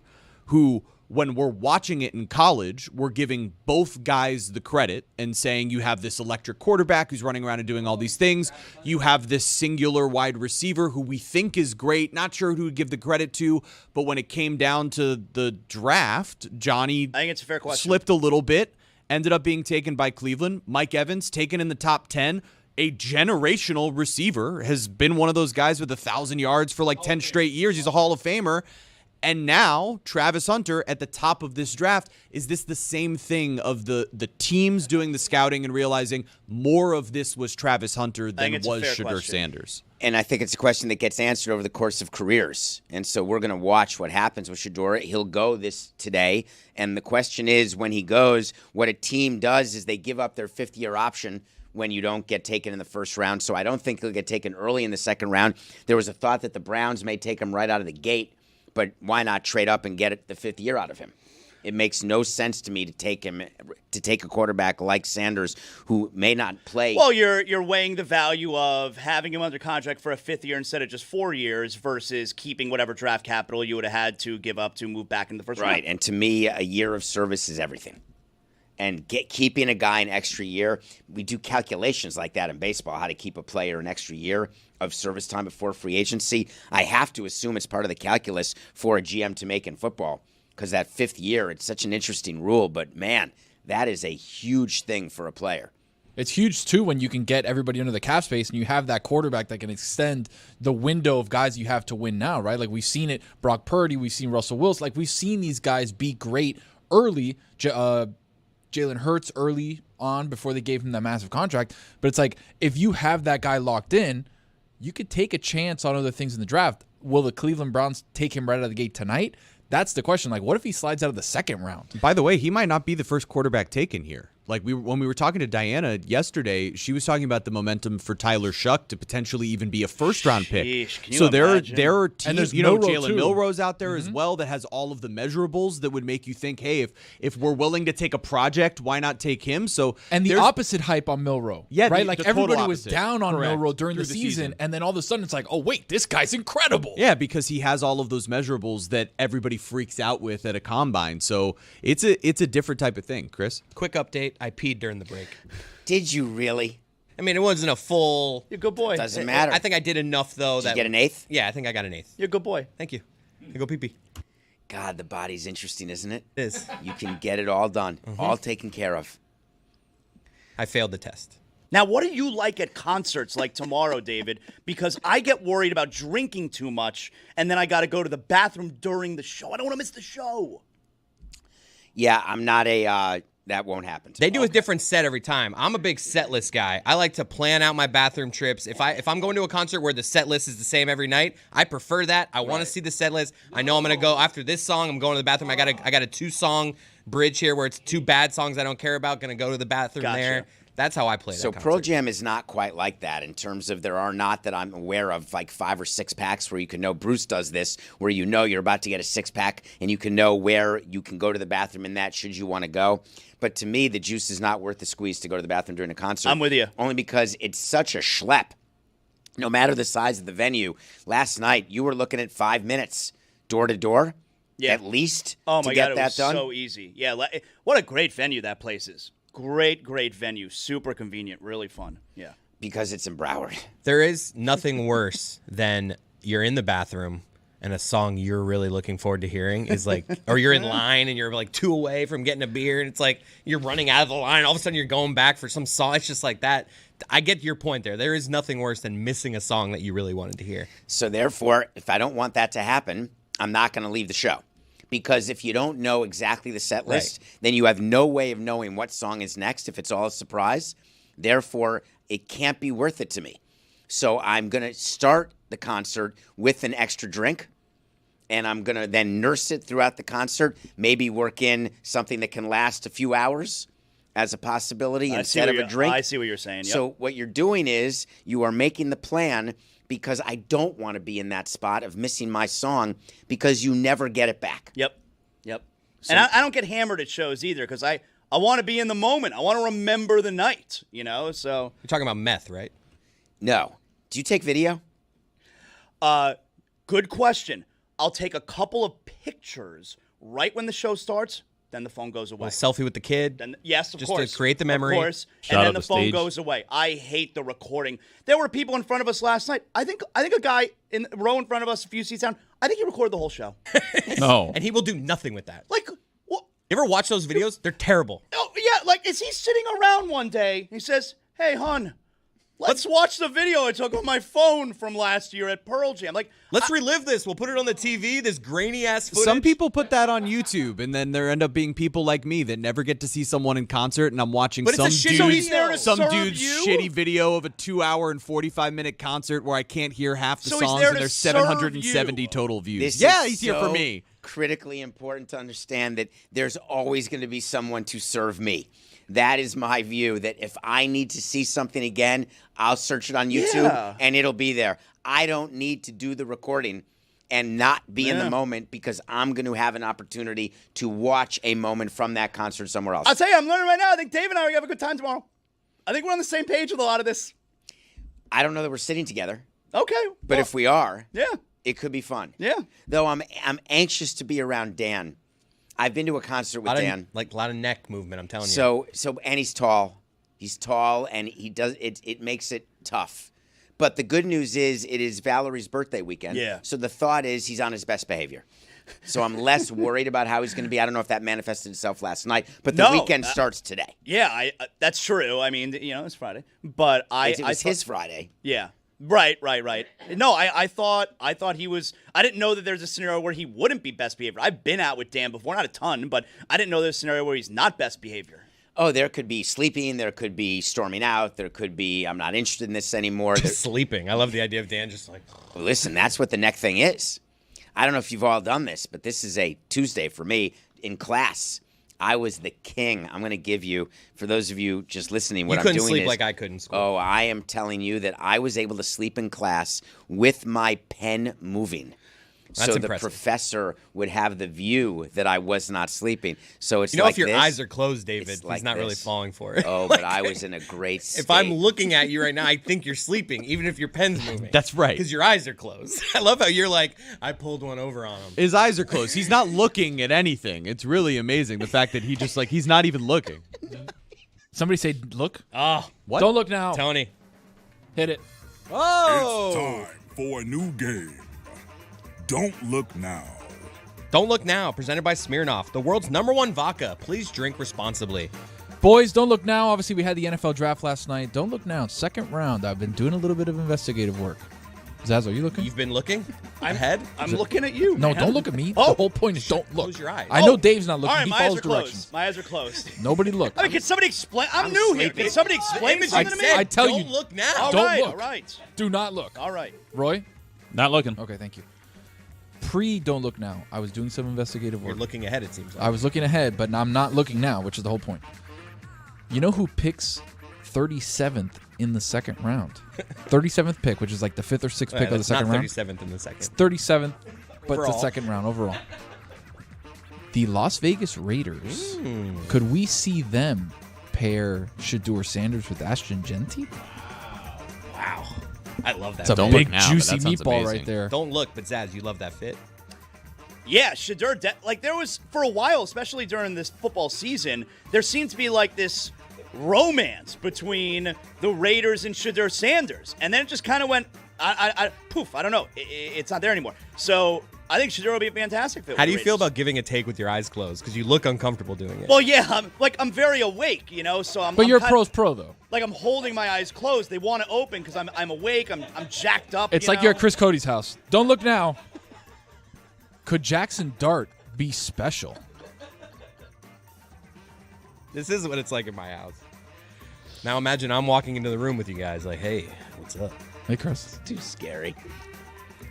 who, when we're watching it in college, we're giving both guys the credit and saying you have this electric quarterback who's running around and doing all these things. You have this singular wide receiver who we think is great, not sure who to give the credit to, but when it came down to the draft, Johnny I think it's a fair question. slipped a little bit, ended up being taken by Cleveland. Mike Evans, taken in the top 10. A generational receiver, has been one of those guys with 1,000 yards for like 10 straight years. He's a Hall of Famer. And now Travis Hunter at the top of this draft. Is this the same thing of the teams doing the scouting and realizing more of this was Travis Hunter than was Shedeur Sanders? And I think it's a question that gets answered over the course of careers. And so we're going to watch what happens with Shedeur. He'll go today. And the question is, when he goes, what a team does is they give up their 5th-year option when you don't get taken in the first round. So I don't think he'll get taken early in the second round. There was a thought that the Browns may take him right out of the gate, but why not trade up and get the 5th year out of him? It makes no sense to me to take a quarterback like Sanders who may not play. Well, you're weighing the value of having him under contract for a 5th year instead of just 4 years versus keeping whatever draft capital you would have had to give up to move back in the first round. Right, and to me, a year of service is everything. And keeping a guy an extra year, we do calculations like that in baseball, how to keep a player an extra year of service time before free agency. I have to assume it's part of the calculus for a GM to make in football, because that 5th year, it's such an interesting rule. But, man, that is a huge thing for a player. It's huge, too, when you can get everybody under the cap space and you have that quarterback that can extend the window of guys you have to win now, right? Like, we've seen it, Brock Purdy, we've seen Russell Wilson. Like, we've seen these guys be great early. Jalen Hurts early on before they gave him that massive contract. But it's like, if you have that guy locked in, you could take a chance on other things in the draft. Will the Cleveland Browns take him right out of the gate tonight? That's the question. Like, what if he slides out of the second round? By the way, he might not be the first quarterback taken here. Like, when we were talking to Diana yesterday, she was talking about the momentum for Tyler Shuck to potentially even be a first-round pick. Can you so there imagine? are And there's teams, Milroe, Jalen too. Milroe's out there as well that has all of the measurables that would make you think, hey, if we're willing to take a project, why not take him? So And the there's- opposite hype on Milroe. Yeah, right? the Like, total everybody was opposite. down on Correct. Milroe during Through the the season, season. and then all of a sudden it's like, oh, wait, this guy's incredible. Yeah, because he has all of those measurables that everybody freaks out with at a combine. So it's a different type of thing, Chris. Quick update. I peed during the break. Did you really? I mean, it wasn't a full. You're a good boy. Doesn't matter. I think I did enough, though. Did you get an 8th? Yeah, I think I got an 8th. You're a good boy. Thank you. I go pee-pee. God, the body's interesting, isn't it? It is. You can get it all done, all taken care of. I failed the test. Now, what do you like at concerts like tomorrow, David? Because I get worried about drinking too much, and then I got to go to the bathroom during the show. I don't want to miss the show. Yeah, I'm not a That won't happen. They do a different set every time. I'm a big set list guy. I like to plan out my bathroom trips. If I'm going to a concert where the set list is the same every night, I prefer that. I want to see the set list. I know I'm going to go after this song. I'm going to the bathroom. I got a 2-song bridge here where it's 2 bad songs I don't care about. Going to go to the bathroom there. That's how I play that concert. Pearl Jam is not quite like that in terms of there are not that I'm aware of like 5 or 6 packs where you can know Bruce does this, where you know you're about to get a 6-pack and you can know where you can go to the bathroom in that should you want to go. But to me, the juice is not worth the squeeze to go to the bathroom during a concert. I'm with you. Only because it's such a schlep. No matter the size of the venue. Last night, you were looking at 5 minutes door to door, at least, to get God, that done. So easy. Yeah, what a great venue that place is. Great venue. Super convenient. Really fun. Yeah. Because it's in Broward. There is nothing worse than you're in the bathroom and a song you're really looking forward to hearing is like, or you're in line and you're like 2 away from getting a beer and it's like you're running out of the line. All of a sudden you're going back for some song. It's just like that. I get your point there. There is nothing worse than missing a song that you really wanted to hear. So therefore, if I don't want that to happen, I'm not going to leave the show. Because if you don't know exactly the set list, then you have no way of knowing what song is next if it's all a surprise. Therefore, it can't be worth it to me. So I'm going to start the concert with an extra drink, and I'm going to then nurse it throughout the concert, maybe work in something that can last a few hours as a possibility instead of a drink. I see what you're saying. Yep. So what you're doing is you are making the plan because I don't want to be in that spot of missing my song because you never get it back. Yep. So, and I don't get hammered at shows either because I want to be in the moment. I want to remember the night, so. You're talking about meth, right? No. Do you take video? Good question. I'll take a couple of pictures right when the show starts. Then the phone goes away. A selfie with the kid. Then, yes, of just course. To create the memory. Of course. Shout and then out the the phone stage. goes away. I hate the recording. There were people in front of us last night. I think a guy in the row in front of us, a few seats down, I think he recorded the whole show. No. And he will do nothing with that. Like, what? You ever watch those videos? They're terrible. Oh, yeah. Like, is he sitting around one day? He says, "Hey, hon, let's watch the video I took on my phone from last year at Pearl Jam." Like, let's relive this. We'll put it on the TV, this grainy-ass footage. Some people put that on YouTube, and then there end up being people like me that never get to see someone in concert, and I'm watching But it's a shitty video. some serve dude's you? shitty video of a 2-hour and 45-minute concert where I can't hear half the So he's songs, there and to there's serve 770 you. total views. This Yeah, is he's here for so me. critically important to understand that there's always going to be someone to serve me. That is my view, that if I need to see something again, I'll search it on YouTube and it'll be there. I don't need to do the recording and not be in the moment because I'm going to have an opportunity to watch a moment from that concert somewhere else. I'll tell you, I'm learning right now. I think Dave and I are going to have a good time tomorrow. I think we're on the same page with a lot of this. I don't know that we're sitting together, Okay. but well, if we are, yeah. it could be fun. Yeah. Though I'm anxious to be around Dan. I've been to a concert with Dan. A lot of neck movement, I'm telling you. So and he's tall. He's tall, and he does it. It makes it tough. But the good news is, it is Valerie's birthday weekend. Yeah. So the thought is he's on his best behavior. So I'm less worried about how he's going to be. I don't know if that manifested itself last night, but the weekend starts today. Yeah, that's true. I mean, it's Friday, but It was his Friday. Yeah. Right. No, I thought he was. I didn't know that there's a scenario where he wouldn't be best behavior. I've been out with Dan before, not a ton, but I didn't know there's a scenario where he's not best behavior. Oh, there could be sleeping. There could be storming out. There could be, I'm not interested in this anymore. Just sleeping. I love the idea of Dan just like. Listen, that's what the neck thing is. I don't know if you've all done this, but this is a Tuesday for me in class. I was the king. I'm going to give you, for those of you just listening, what I'm doing is... You couldn't sleep like I could in school. Oh, I am telling you that I was able to sleep in class with my pen moving. That's so impressive. The professor would have the view that I was not sleeping. So it's if your eyes are closed, David, he's like not really this. falling for it. Oh, but I was in a great state. If I'm looking at you right now, I think you're sleeping, even if your pen's moving. That's right. Because your eyes are closed. I love how you're like, I pulled one over on him. His eyes are closed. He's not looking at anything. It's really amazing, the fact that he just, he's not even looking. Somebody say, look. Oh, What? Don't look now. Tony. Hit it. Oh! It's time for a new game. Don't look now. Don't Look Now, presented by Smirnoff, the world's #1 vodka. Please drink responsibly. Boys, don't look now. Obviously, we had the NFL draft last night. Don't look now. Second round. I've been doing a little bit of investigative work. Zaz, are you looking? You've been looking ahead? I'm looking at you. No, man. don't look at me. Oh. The whole point is don't look. Close your eyes. I know Dave's not looking. All right, He my eyes follows are closed. directions. My eyes are closed. Nobody look. I mean, can somebody explain? I'm new here. Can somebody explain Amos, something to me? I tell don't you, look now. All don't right, look. all right. Do not look. All right. Roy? Not looking. Okay, thank you. Don't look now. I was doing some investigative work. You're looking ahead, it seems like. I was looking ahead, but I'm not looking now, which is the whole point. You know who picks 37th in the second round? 37th pick, which is like the 5th or 6th pick of the second not round. 37th in the second. 37th, but the Overall. second round overall. The Las Vegas Raiders. Could we see them pair Shedeur Sanders with Ashton Genty? Wow. I love that. It's a Don't big, look now, but juicy that sounds meatball amazing. right there. Don't look, but Zaz, you love that fit. Yeah, Shedeur, like there was, for a while, especially during this football season, there seemed to be like this romance between the Raiders and Shedeur Sanders. And then it just kind of went, poof, I don't know. It's not there anymore. So I think Shedeur will be a fantastic fit. How do with you the feel Raiders. about giving a take with your eyes closed? Because you look uncomfortable doing it. Well, yeah, I'm very awake, you know, so I'm. But I'm you're kind pro's pro, though. Like I'm holding my eyes closed. They want to open because I'm awake. I'm jacked up. It's you like know? you're at Chris Cody's house. Don't look now. Could Jackson Dart be special? This is what it's like in my house. Now imagine I'm walking into the room with you guys like, hey, what's up? Hey, Chris. Too scary.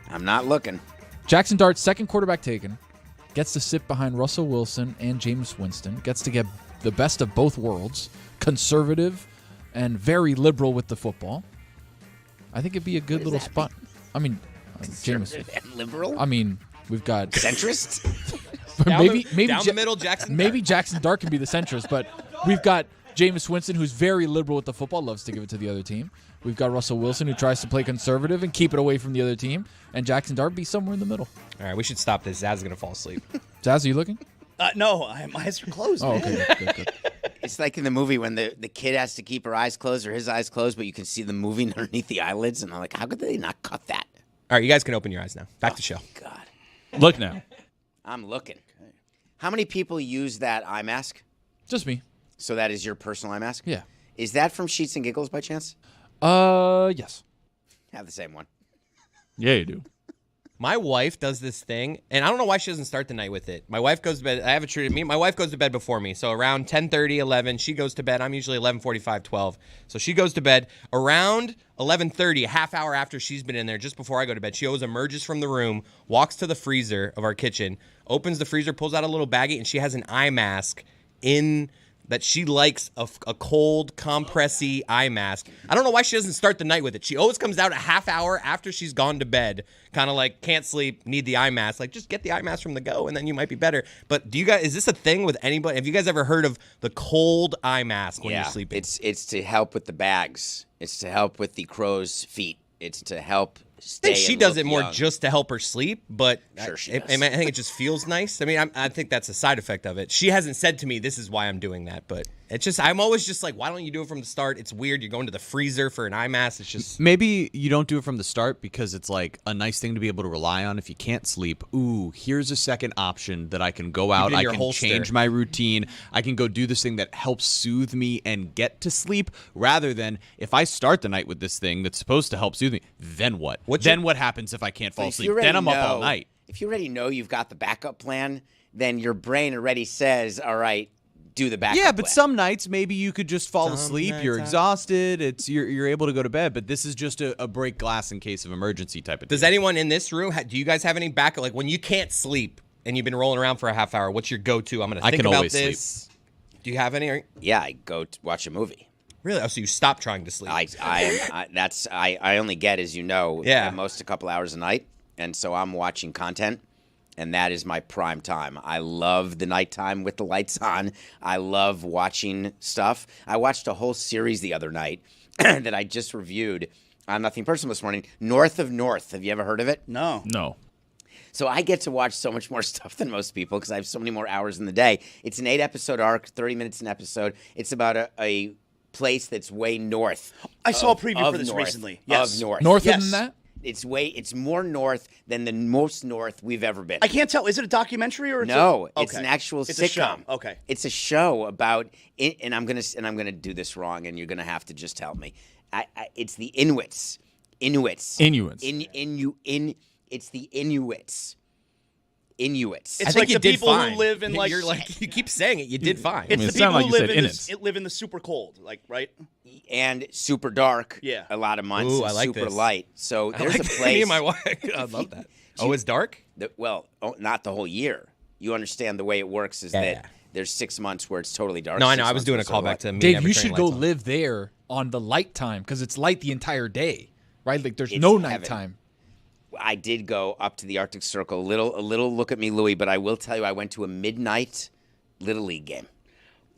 I'm not looking. Jackson Dart, second quarterback taken, gets to sit behind Russell Wilson and Jameis Winston, gets to get the best of both worlds, conservative and very liberal with the football. I think it'd be a good little spot. I mean, Jameis. And liberal? I mean, we've got Centrist? maybe down the middle, Jackson. Maybe Jackson Dart can be the centrist, but we've got Jameis Winston, who's very liberal with the football, loves to give it to the other team. We've got Russell Wilson, who tries to play conservative and keep it away from the other team. And Jackson Dart be somewhere in the middle. All right, we should stop this. Zaz is going to fall asleep. Zaz, are you looking? No, my eyes are closed. Oh, man. okay. Good. It's like in the movie when the kid has to keep her eyes closed or his eyes closed, but you can see them moving underneath the eyelids. And I'm like, how could they not cut that? All right, you guys can open your eyes now. Back to show. God. Look now. I'm looking. How many people use that eye mask? Just me. So that is your personal eye mask? Yeah. Is that from Sheets and Giggles by chance? Yes. Have the same one. Yeah, you do. My wife does this thing, and I don't know why she doesn't start the night with it. My wife goes to bed. I have a treat. My wife goes to bed before me. So around 10:30, 11, she goes to bed. I'm usually 11:45, 12. So she goes to bed around 11:30, a half hour after she's been in there, just before I go to bed. She always emerges from the room, walks to the freezer of our kitchen, opens the freezer, pulls out a little baggie, and she has an eye mask in that she likes a cold, compressy eye mask. I don't know why she doesn't start the night with it. She always comes out a half hour after she's gone to bed, kind of like, can't sleep, need the eye mask. Like, just get the eye mask from the go, and then you might be better. But do you guys, is this a thing with anybody? Have you guys ever heard of the cold eye mask when you're sleeping? It's to help with the bags. It's to help with the crow's feet. It's to help I stay. think she and does look it more young. just to help her sleep, but Sure she I does. think it just feels nice. I mean, I think that's a side effect of it. She hasn't said to me, this is why I'm doing that, but it's just, I'm always just like, why don't you do it from the start? It's weird. You're going to the freezer for an eye mask. It's just... Maybe you don't do it from the start because it's like a nice thing to be able to rely on if you can't sleep. Ooh, here's a second option that I can go out. it in I your can holster. change my routine. I can go do this thing that helps soothe me and get to sleep rather than if I start the night with this thing that's supposed to help soothe me, then what? What happens if I can't fall But if asleep? you already Then I'm up all know- night. If you already know you've got the backup plan, then your brain already says, all right, do the backup Yeah, but plan. some nights maybe you could just fall asleep. You're nights exhausted. You're able to go to bed. But this is just a break glass in case of emergency type of thing. Does anyone in this room, do you guys have any backup? Like when you can't sleep and you've been rolling around for a half hour, what's your go-to? I'm going to I think can about always this. Do you have any? Yeah, I go to watch a movie. Really? Oh, so you stop trying to sleep. I only get, as you know, Yeah. at most a couple hours a night, and so I'm watching content, and that is my prime time. I love the nighttime with the lights on. I love watching stuff. I watched a whole series the other night that I just reviewed on Nothing Personal this morning. North of North. Have you ever heard of it? No. No. So I get to watch so much more stuff than most people because I have so many more hours in the day. It's an 8-episode arc, 30 minutes an episode. It's about a place that's way north. I saw a preview of for this north, recently. Yes. Of north. North Yes. than that? It's more north than the most north we've ever been. I can't tell. Is it a documentary or No, a, it's an actual It's sitcom. a show. Okay. It's a show about and I'm gonna do this wrong, and you're gonna have to just help me. It's the Inuits Inuits. Inuits. It's the Inuits. Inuits. It's I think like you the did people fine. who live in like You're like you keep saying it. You did fine. it's mean, the it sounded people like who you live said in live in the super cold, like right? And super dark. Yeah. A lot of months. Ooh, and I like super this. light. So I there's like a that. place. Me and my wife. I love that. Oh, it's dark? Not the whole year. You understand the way it works is that Yeah. there's 6 months where it's totally dark. No, I 6 know. I was months doing where a it's totally callback light. to me. Dave, never you turning should go lights on. live there on the light time because it's light the entire day, right? Like there's It's no heaven. nighttime. I did go up to the Arctic Circle. A little look at me, Louie, but I will tell you I went to a midnight Little League game.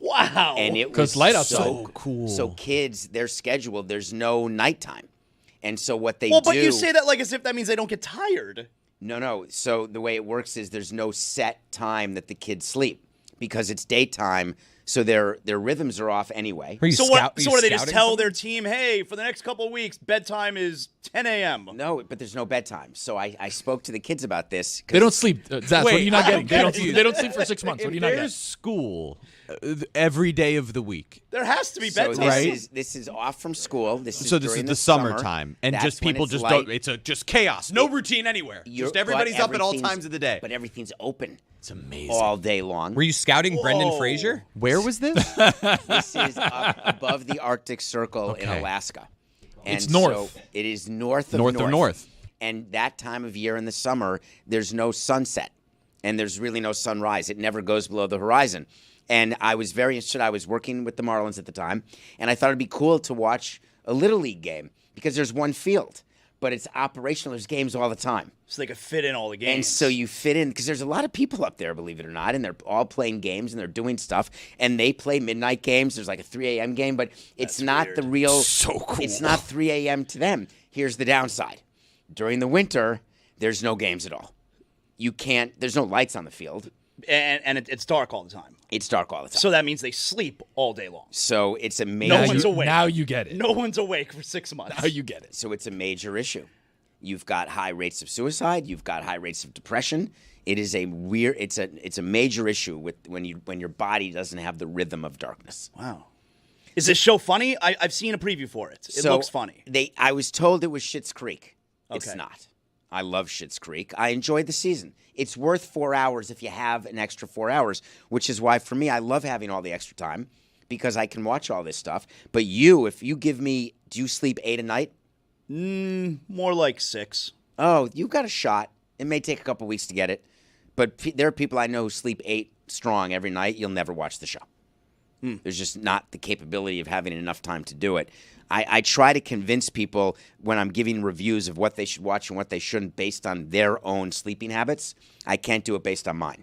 Wow. And it 'Cause was light outside. so cool. So kids, they're scheduled. There's no nighttime. And so what they well, do. but you say that like as if that means they don't get tired. No. So the way it works is there's no set time that the kids sleep because it's daytime. So their rhythms are off anyway. Are you So scout- what? are So you what do they just scouting tell something? their team, hey, for the next couple of weeks, bedtime is 10 a.m. No, but there's no bedtime. So I spoke to the kids about this. 'cause They don't sleep. Zaz, what are Wait, you not I getting? don't They get it. don't sleep for 6 months. What are you not There's getting? school every day of the week. There has to be So bedtime. this is off from school. This is So this during is the summer. summertime, and That's just when people it's just light. don't. It's just chaos, no routine anywhere. Just everybody's but up at all everything's- times of the day. But everything's open It's amazing. all day long. Were you scouting Brendan Whoa. Fraser? Where was this? This is up above the Arctic Circle in Okay. Alaska. And It's north. So it is north of North of north. And that time of year in the summer, there's no sunset. And there's really no sunrise. It never goes below the horizon. And I was very interested. I was working with the Marlins at the time. And I thought it'd be cool to watch a Little League game because there's one field. But it's operational. There's games all the time. So they could fit in all the games. And so you fit in because there's a lot of people up there, believe it or not, and they're all playing games and they're doing stuff. And they play midnight games. There's like a 3 a.m. game, but it's not the real. So cool. It's not 3 a.m. to them. Here's the downside: during the winter, there's no games at all. You can't. There's no lights on the field. and it's dark all the time. It's dark all the time. So that means they sleep all day long. So it's a major. No one's awake. Now you get it. No one's awake for 6 months. Now you get it. So it's a major issue. You've got high rates of suicide. You've got high rates of depression. It is a weird. It's a major issue with when your body doesn't have the rhythm of darkness. Wow. Is this show funny? I've seen a preview for it. It looks funny. I was told it was Schitt's Creek. It's Okay. not. I love Schitt's Creek. I enjoyed the season. It's worth 4 hours if you have an extra 4 hours, which is why for me I love having all the extra time because I can watch all this stuff. But if you give me, do you sleep 8 a night? More like 6. Oh, you got a shot. It may take a couple weeks to get it, but there are people I know who sleep 8 strong every night. You'll never watch the show. There's just not the capability of having enough time to do it. I try to convince people when I'm giving reviews of what they should watch and what they shouldn't based on their own sleeping habits. I can't do it based on mine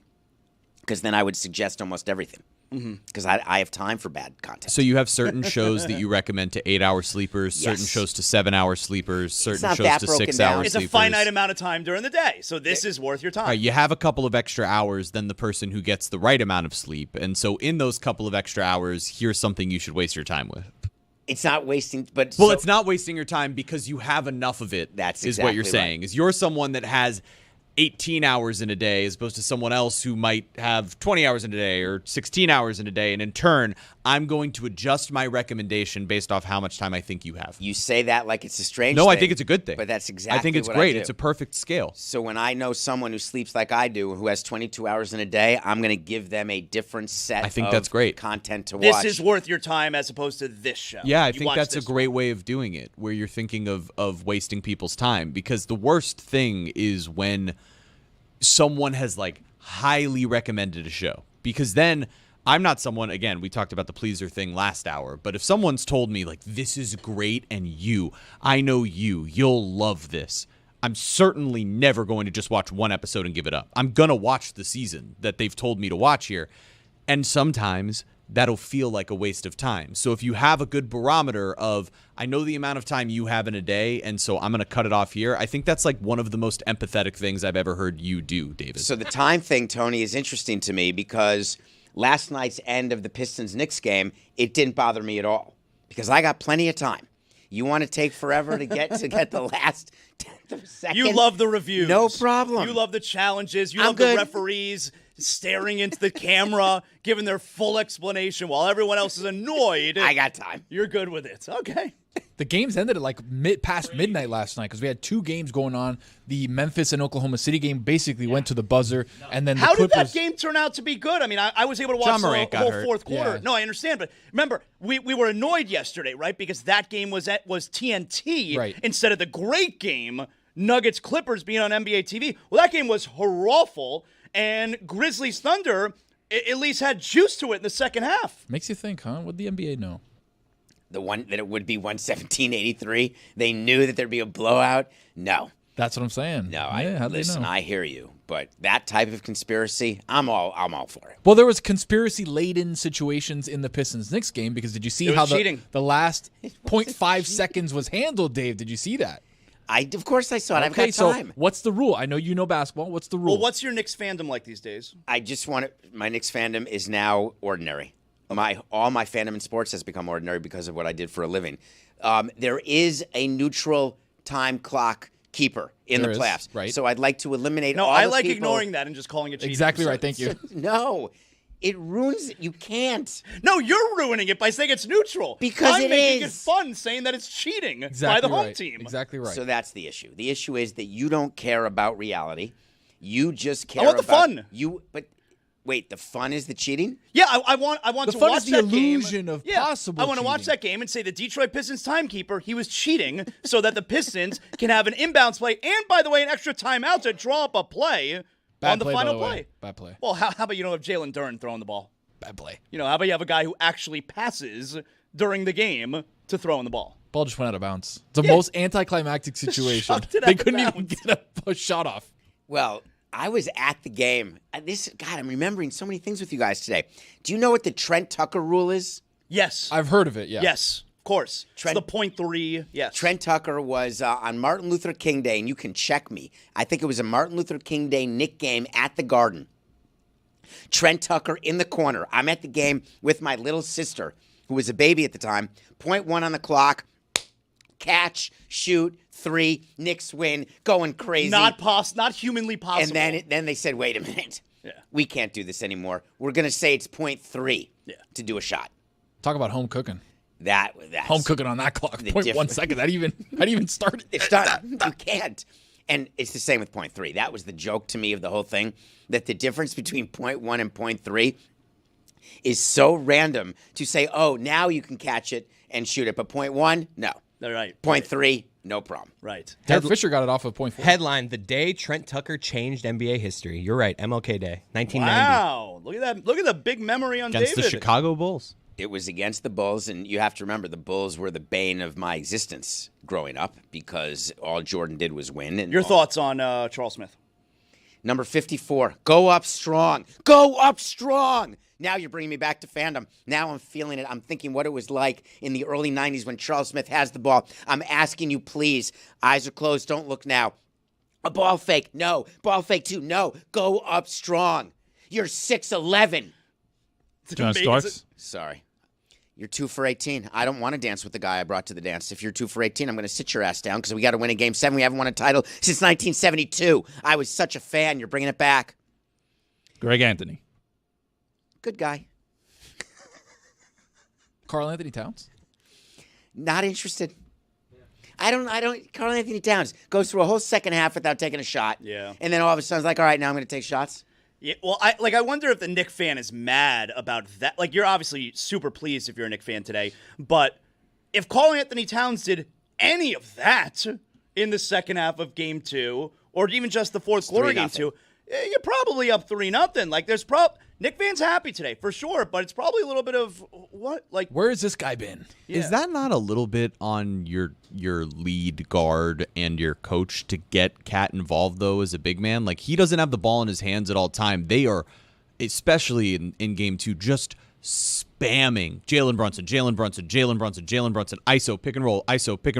because then I would suggest almost everything because I have time for bad content. So you have certain shows that you recommend to 8-hour sleepers, certain Yes. shows to 7-hour sleepers, certain not shows that to broken 6-hour down. It's sleepers. a finite amount of time during the day, so this is worth your time. All right, you have a couple of extra hours than the person who gets the right amount of sleep. And so in those couple of extra hours, here's something you should waste your time with. It's not wasting, but Well, it's not wasting your time because you have enough of it. That's is what you're exactly right. saying. Is you're someone that has 18 hours in a day as opposed to someone else who might have 20 hours in a day or 16 hours in a day. And in turn, I'm going to adjust my recommendation based off how much time I think you have. You say that like it's a strange No, thing. I think it's a good thing. But that's exactly I think it's what great. do. It's a perfect scale. So when I know someone who sleeps like I do, who has 22 hours in a day, I'm going to give them a different set I think of that's great. content to This watch. is worth your time as opposed to this show. Yeah, I You think watch that's a this great way of doing it, where you're thinking of wasting people's time. Because the worst thing is when someone has like highly recommended a show. Because then I'm not someone, again, we talked about the pleaser thing last hour, but if someone's told me like this is great and I know you'll love this, I'm certainly never going to just watch one episode and give it up. I'm going to watch the season that they've told me to watch here. And sometimes that'll feel like a waste of time. So if you have a good barometer of, I know the amount of time you have in a day, and so I'm going to cut it off here, I think that's like one of the most empathetic things I've ever heard you do, David. So the time thing, Tony, is interesting to me because last night's end of the Pistons-Knicks game, it didn't bother me at all because I got plenty of time. You want to take forever to get the last tenth of a second? You love the reviews. No problem. You love the challenges. You I'm love good. the referees staring into the camera, giving their full explanation while everyone else is annoyed. I got time. You're good with it. Okay. The games ended at like past midnight last night because we had 2 games going on. The Memphis and Oklahoma City game basically went to the buzzer, and then How the Clippers. did that game turn out to be good? I mean, I was able to watch John the Morant got whole hurt. fourth quarter. Yeah. No, I understand, but remember, we were annoyed yesterday, right? Because that game was TNT Right. instead of the great game, Nuggets Clippers, being on NBA TV. Well, that game was awful, and Grizzlies Thunder at least had juice to it in the second half. Makes you think, huh? What the NBA know? The one that it would be 117-83. They knew that there'd be a blowout. No. That's what I'm saying. No, how'd they listen, know? I hear you. But that type of conspiracy, I'm all for it. Well, there was conspiracy-laden situations in the Pistons-Knicks game because did you see It was how cheating. the last 0.5 seconds was handled, Dave? Did you see that? Of course I saw it. I've Okay, got so time. what's the rule? I know you know basketball. What's the rule? Well, what's your Knicks fandom like these days? I just want to. My Knicks fandom is now ordinary. All my fandom in sports has become ordinary because of what I did for a living. There is a neutral time clock keeper in There the is, playoffs, right. So I'd like to eliminate. No, all I the like people. ignoring that and just calling it cheating. Exactly right. Thank you. No, it ruins it. You can't. No, you're ruining it by saying it's neutral. Because I'm it making is. it fun saying that it's cheating Exactly by the home right. team. Exactly right. So that's the issue. The issue is that you don't care about reality. You just care want the about fun. But wait, the fun is the cheating? Yeah, I want The to fun watch is the that game. illusion of Yeah, possible I want to watch cheating. that game and say the Detroit Pistons timekeeper, he was cheating so that the Pistons can have an inbounds play and, by the way, an extra timeout to draw up a play Bad on the play, by final the way. play. Bad play. Well, how about you don't have Jalen Duren throwing the ball? Bad play. You know, how about you have a guy who actually passes during the game to throwing the ball? Ball just went out of bounds. It's the most anticlimactic situation. Shoved it They out of couldn't even bounds. get a shot off. Well, I was at the game. God, I'm remembering so many things with you guys today. Do you know what the Trent Tucker rule is? Yes. I've heard of it, yeah. Yes, of course. Trent- It's the .3, yes. Trent Tucker was on Martin Luther King Day, and you can check me. I think it was a Martin Luther King Day Knick game at the Garden. Trent Tucker in the corner. I'm at the game with my little sister, who was a baby at the time. .1 on the clock. Catch, shoot, 3, Knicks win, going crazy. Not humanly possible. And then they said, wait a minute. Yeah. We can't do this anymore. We're going to say it's .3 Yeah. to do a shot. Talk about home cooking. That's Home cooking on that clock. The 0.1 difference. second. That even started. It's done. You can't. And it's the same with .3. That was the joke to me of the whole thing, that the difference between .1 and .3 is so random to say, oh, now you can catch it and shoot it. But .1, no. All right. .3, no problem. Right. Derek Fisher got it off of .4. Headline: The day Trent Tucker changed NBA history. You're right. MLK Day, 1990. Wow. Look at that. Look at the big memory on Against David. the Chicago Bulls. It was against the Bulls, and you have to remember the Bulls were the bane of my existence growing up because all Jordan did was win. And Your thoughts on Charles Smith? Number 54, go up strong. Go up strong. Now you're bringing me back to fandom. Now I'm feeling it. I'm thinking what it was like in the early 90s when Charles Smith has the ball. I'm asking you, please. Eyes are closed. Don't look now. A ball fake. No. Ball fake two. No. Go up strong. You're 6'11". John Starks. Sorry. You're 2 for 18. I don't want to dance with the guy I brought to the dance. If you're 2 for 18, I'm going to sit your ass down because we got to win in Game 7. We haven't won a title since 1972. I was such a fan. You're bringing it back. Greg Anthony. Good guy. Karl Anthony Towns. Not interested. I don't. Karl Anthony Towns goes through a whole second half without taking a shot. Yeah. And then all of a sudden, it's like, all right, now I'm going to take shots. Yeah, well, I wonder if the Knick fan is mad about that. Like, you're obviously super pleased if you're a Knick fan today, but if Karl Anthony Towns did any of that in the second half of Game 2, or even just the fourth quarter of Game 2, you're probably up 3-0. Like, there's Knick fans happy today for sure, but it's probably a little bit of what, like, where has this guy been? Yeah. Is that not a little bit on your lead guard and your coach to get Cat involved, though, as a big man? Like, he doesn't have the ball in his hands at all time. They are, especially in Game 2, just spamming Jalen Brunson, ISO, pick and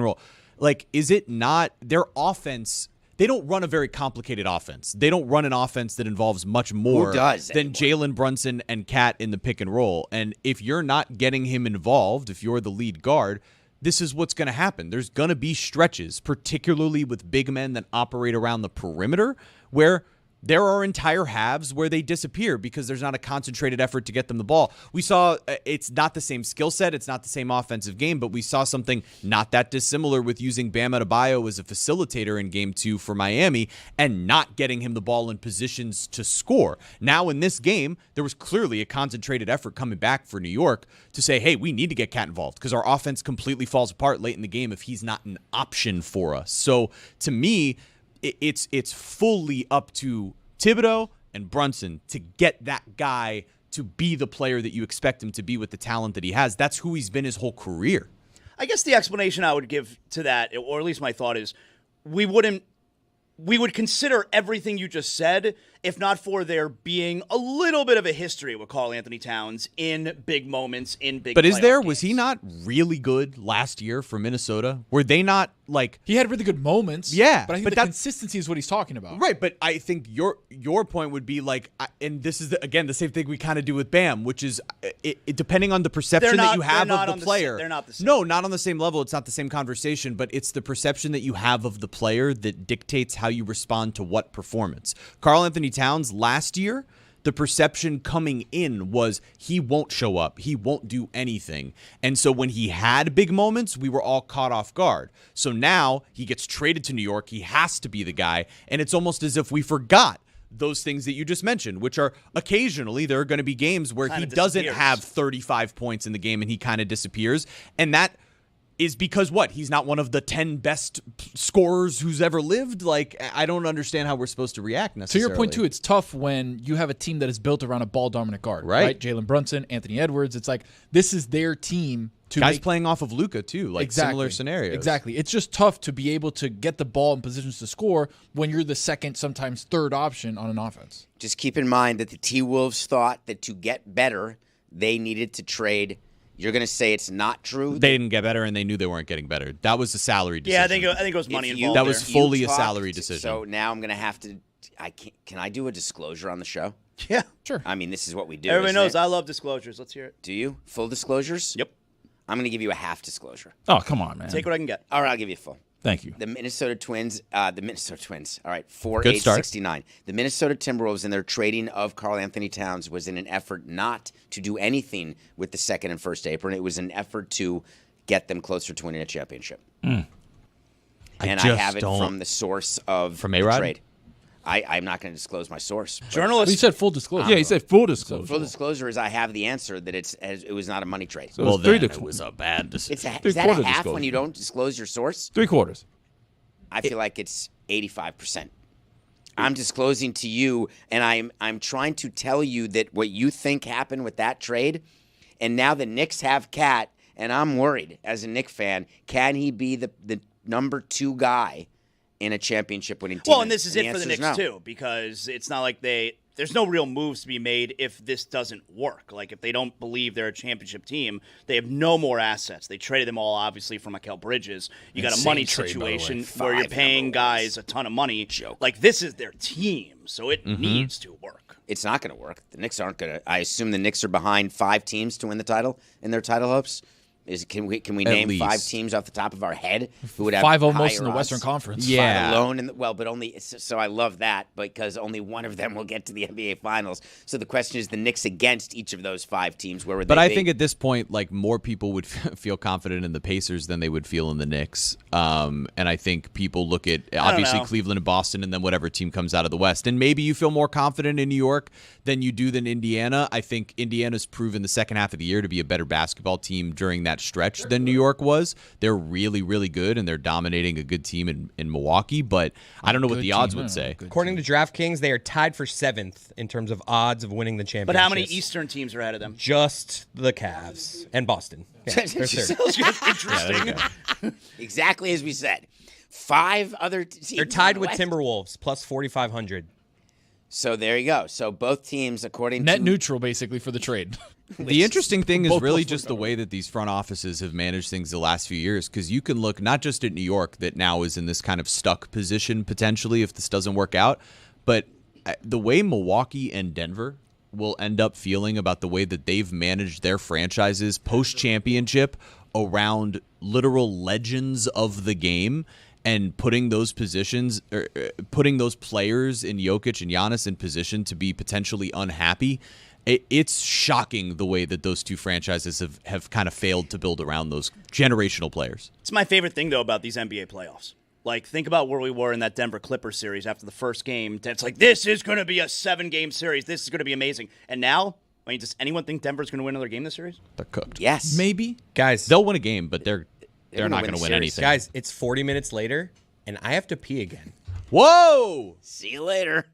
roll. Like, is it not their offense? They don't run a very complicated offense. They don't run an offense that involves much more than Jalen Brunson and Cat in the pick and roll. And if you're not getting him involved, if you're the lead guard, this is what's going to happen. There's going to be stretches, particularly with big men that operate around the perimeter, where there are entire halves where they disappear because there's not a concentrated effort to get them the ball. We saw it's not the same skill set. It's not the same offensive game, but we saw something not that dissimilar with using Bam Adebayo as a facilitator in game 2 for Miami and not getting him the ball in positions to score. Now in this game, there was clearly a concentrated effort coming back for New York to say, hey, we need to get Cat involved because our offense completely falls apart late in the game if he's not an option for us. So to me, it's fully up to Thibodeau and Brunson to get that guy to be the player that you expect him to be with the talent that he has. That's who he's been his whole career. I guess the explanation I would give to that, or at least my thought is, we would consider everything you just said if not for there being a little bit of a history with Karl Anthony Towns in big moments, in big. But is there? games. Was he not really good last year for Minnesota? Were they not like He had really good moments. Yeah, but I think but the consistency is what he's talking about. right? But I think your point would be like, and this is again the same thing we kind of do with Bam, which is depending on the perception that you have of the player. They're not the same. No, not on the same level. It's not the same conversation, but it's the perception that you have of the player that dictates how you respond to what performance. Karl Anthony Towns last year, the perception coming in was he won't show up. He won't do anything. And so when he had big moments, we were all caught off guard. So now he gets traded to New York. He has to be the guy. And it's almost as if we forgot those things that you just mentioned, which are occasionally there are going to be games where he doesn't have 35 points in the game and he kind of disappears. And that is because what? He's not one of the 10 best scorers who's ever lived? Like, I don't understand how we're supposed to react necessarily. To your point, too, it's tough when you have a team that is built around a ball-dominant guard, right? Jalen Brunson, Anthony Edwards. It's like, this is their team. Guys playing off of Luka, too, like similar scenarios. Exactly. It's just tough to be able to get the ball in positions to score when you're the second, sometimes third option on an offense. Just keep in mind that the T-Wolves thought that to get better, they needed to trade. You're going to say it's not true? They didn't get better, and they knew they weren't getting better. That was a salary decision. Yeah, I think it was money involved. That was fully a salary decision. So now I'm going to have to. Can I do a disclosure on the show? Yeah, sure. I mean, this is what we do. Everybody knows I love disclosures. Let's hear it. Do you? Full disclosures? Yep. I'm going to give you a half disclosure. Oh, come on, man. Take what I can get. All right, I'll give you a full. Thank you. The Minnesota Twins. All right, 4-8-69. The Minnesota Timberwolves in their trading of Karl Anthony Towns was in an effort not to do anything with the second and first apron. It was an effort to get them closer to winning a championship. And I have it from the source of from the A-Rod? trade. I'm not going to disclose my source. Journalists. He said full disclosure. Yeah, he said full disclosure. Full disclosure is I have the answer that it was not a money trade. So well, then it was a bad decision. Is that a half when you don't disclose your source? 3/4. I feel like it's 85%. I'm disclosing to you, and I'm trying to tell you that what you think happened with that trade, and now the Knicks have Cat, and I'm worried as a Knicks fan, can he be the number 2 guy in a championship-winning team? Well, and this is it for the answer is Knicks, no. too, because it's not like there's no real moves to be made if this doesn't work. Like, if they don't believe they're a championship team, they have no more assets. They traded them all, obviously, for Mikal Bridges. You got a money trade, situation by the way. where you're 5 paying number guys ones. a ton of money. Joke. Like, this is their team, so it needs to work. It's not going to work. The Knicks aren't going to. I assume the Knicks are behind 5 teams to win the title in their title hopes. Can we name least. 5 teams off the top of our head who would have 5 almost higher in the odds? Western Conference. Yeah. 5 alone, but only. So I love that because only one of them will get to the NBA Finals. So the question is the Knicks against each of those 5 teams. Where would they But I be? think at this point, like more people would feel confident in the Pacers than they would feel in the Knicks. And I think people look at obviously know. Cleveland and Boston, and then whatever team comes out of the West. And maybe you feel more confident in New York than you do than Indiana. I think Indiana's proven the second half of the year to be a better basketball team during that stretch than New York was. They're really, really good, and they're dominating a good team in Milwaukee. But I don't know what the odds would say. According to DraftKings, they are tied for 7th in terms of odds of winning the championship. But how many Eastern teams are ahead of them? Just the Cavs and Boston. Yeah, they're third. Interesting. exactly as we said. 5 other teams. They're tied in the with West. Timberwolves, plus 4,500. So there you go. So both teams, according Net to neutral, basically, for the trade. The interesting thing is Both really Wolves just were the way that these front offices have managed things the last few years, because you can look not just at New York that now is in this kind of stuck position potentially if this doesn't work out, but the way Milwaukee and Denver will end up feeling about the way that they've managed their franchises post-championship around literal legends of the game and putting those positions, or putting those players in Jokic and Giannis in position to be potentially unhappy. It's shocking the way that those two franchises have kind of failed to build around those generational players. It's my favorite thing, though, about these NBA playoffs. Like, think about where we were in that Denver Clippers series after the first game. It's like, this is going to be a 7-game series. This is going to be amazing. And now, I mean, does anyone think Denver's going to win another game this series? They're cooked. Yes. Maybe. Guys, They'll win a game, but they're gonna not win going the to win series. anything. guys, it's 40 minutes later, and I have to pee again. Whoa! See you later.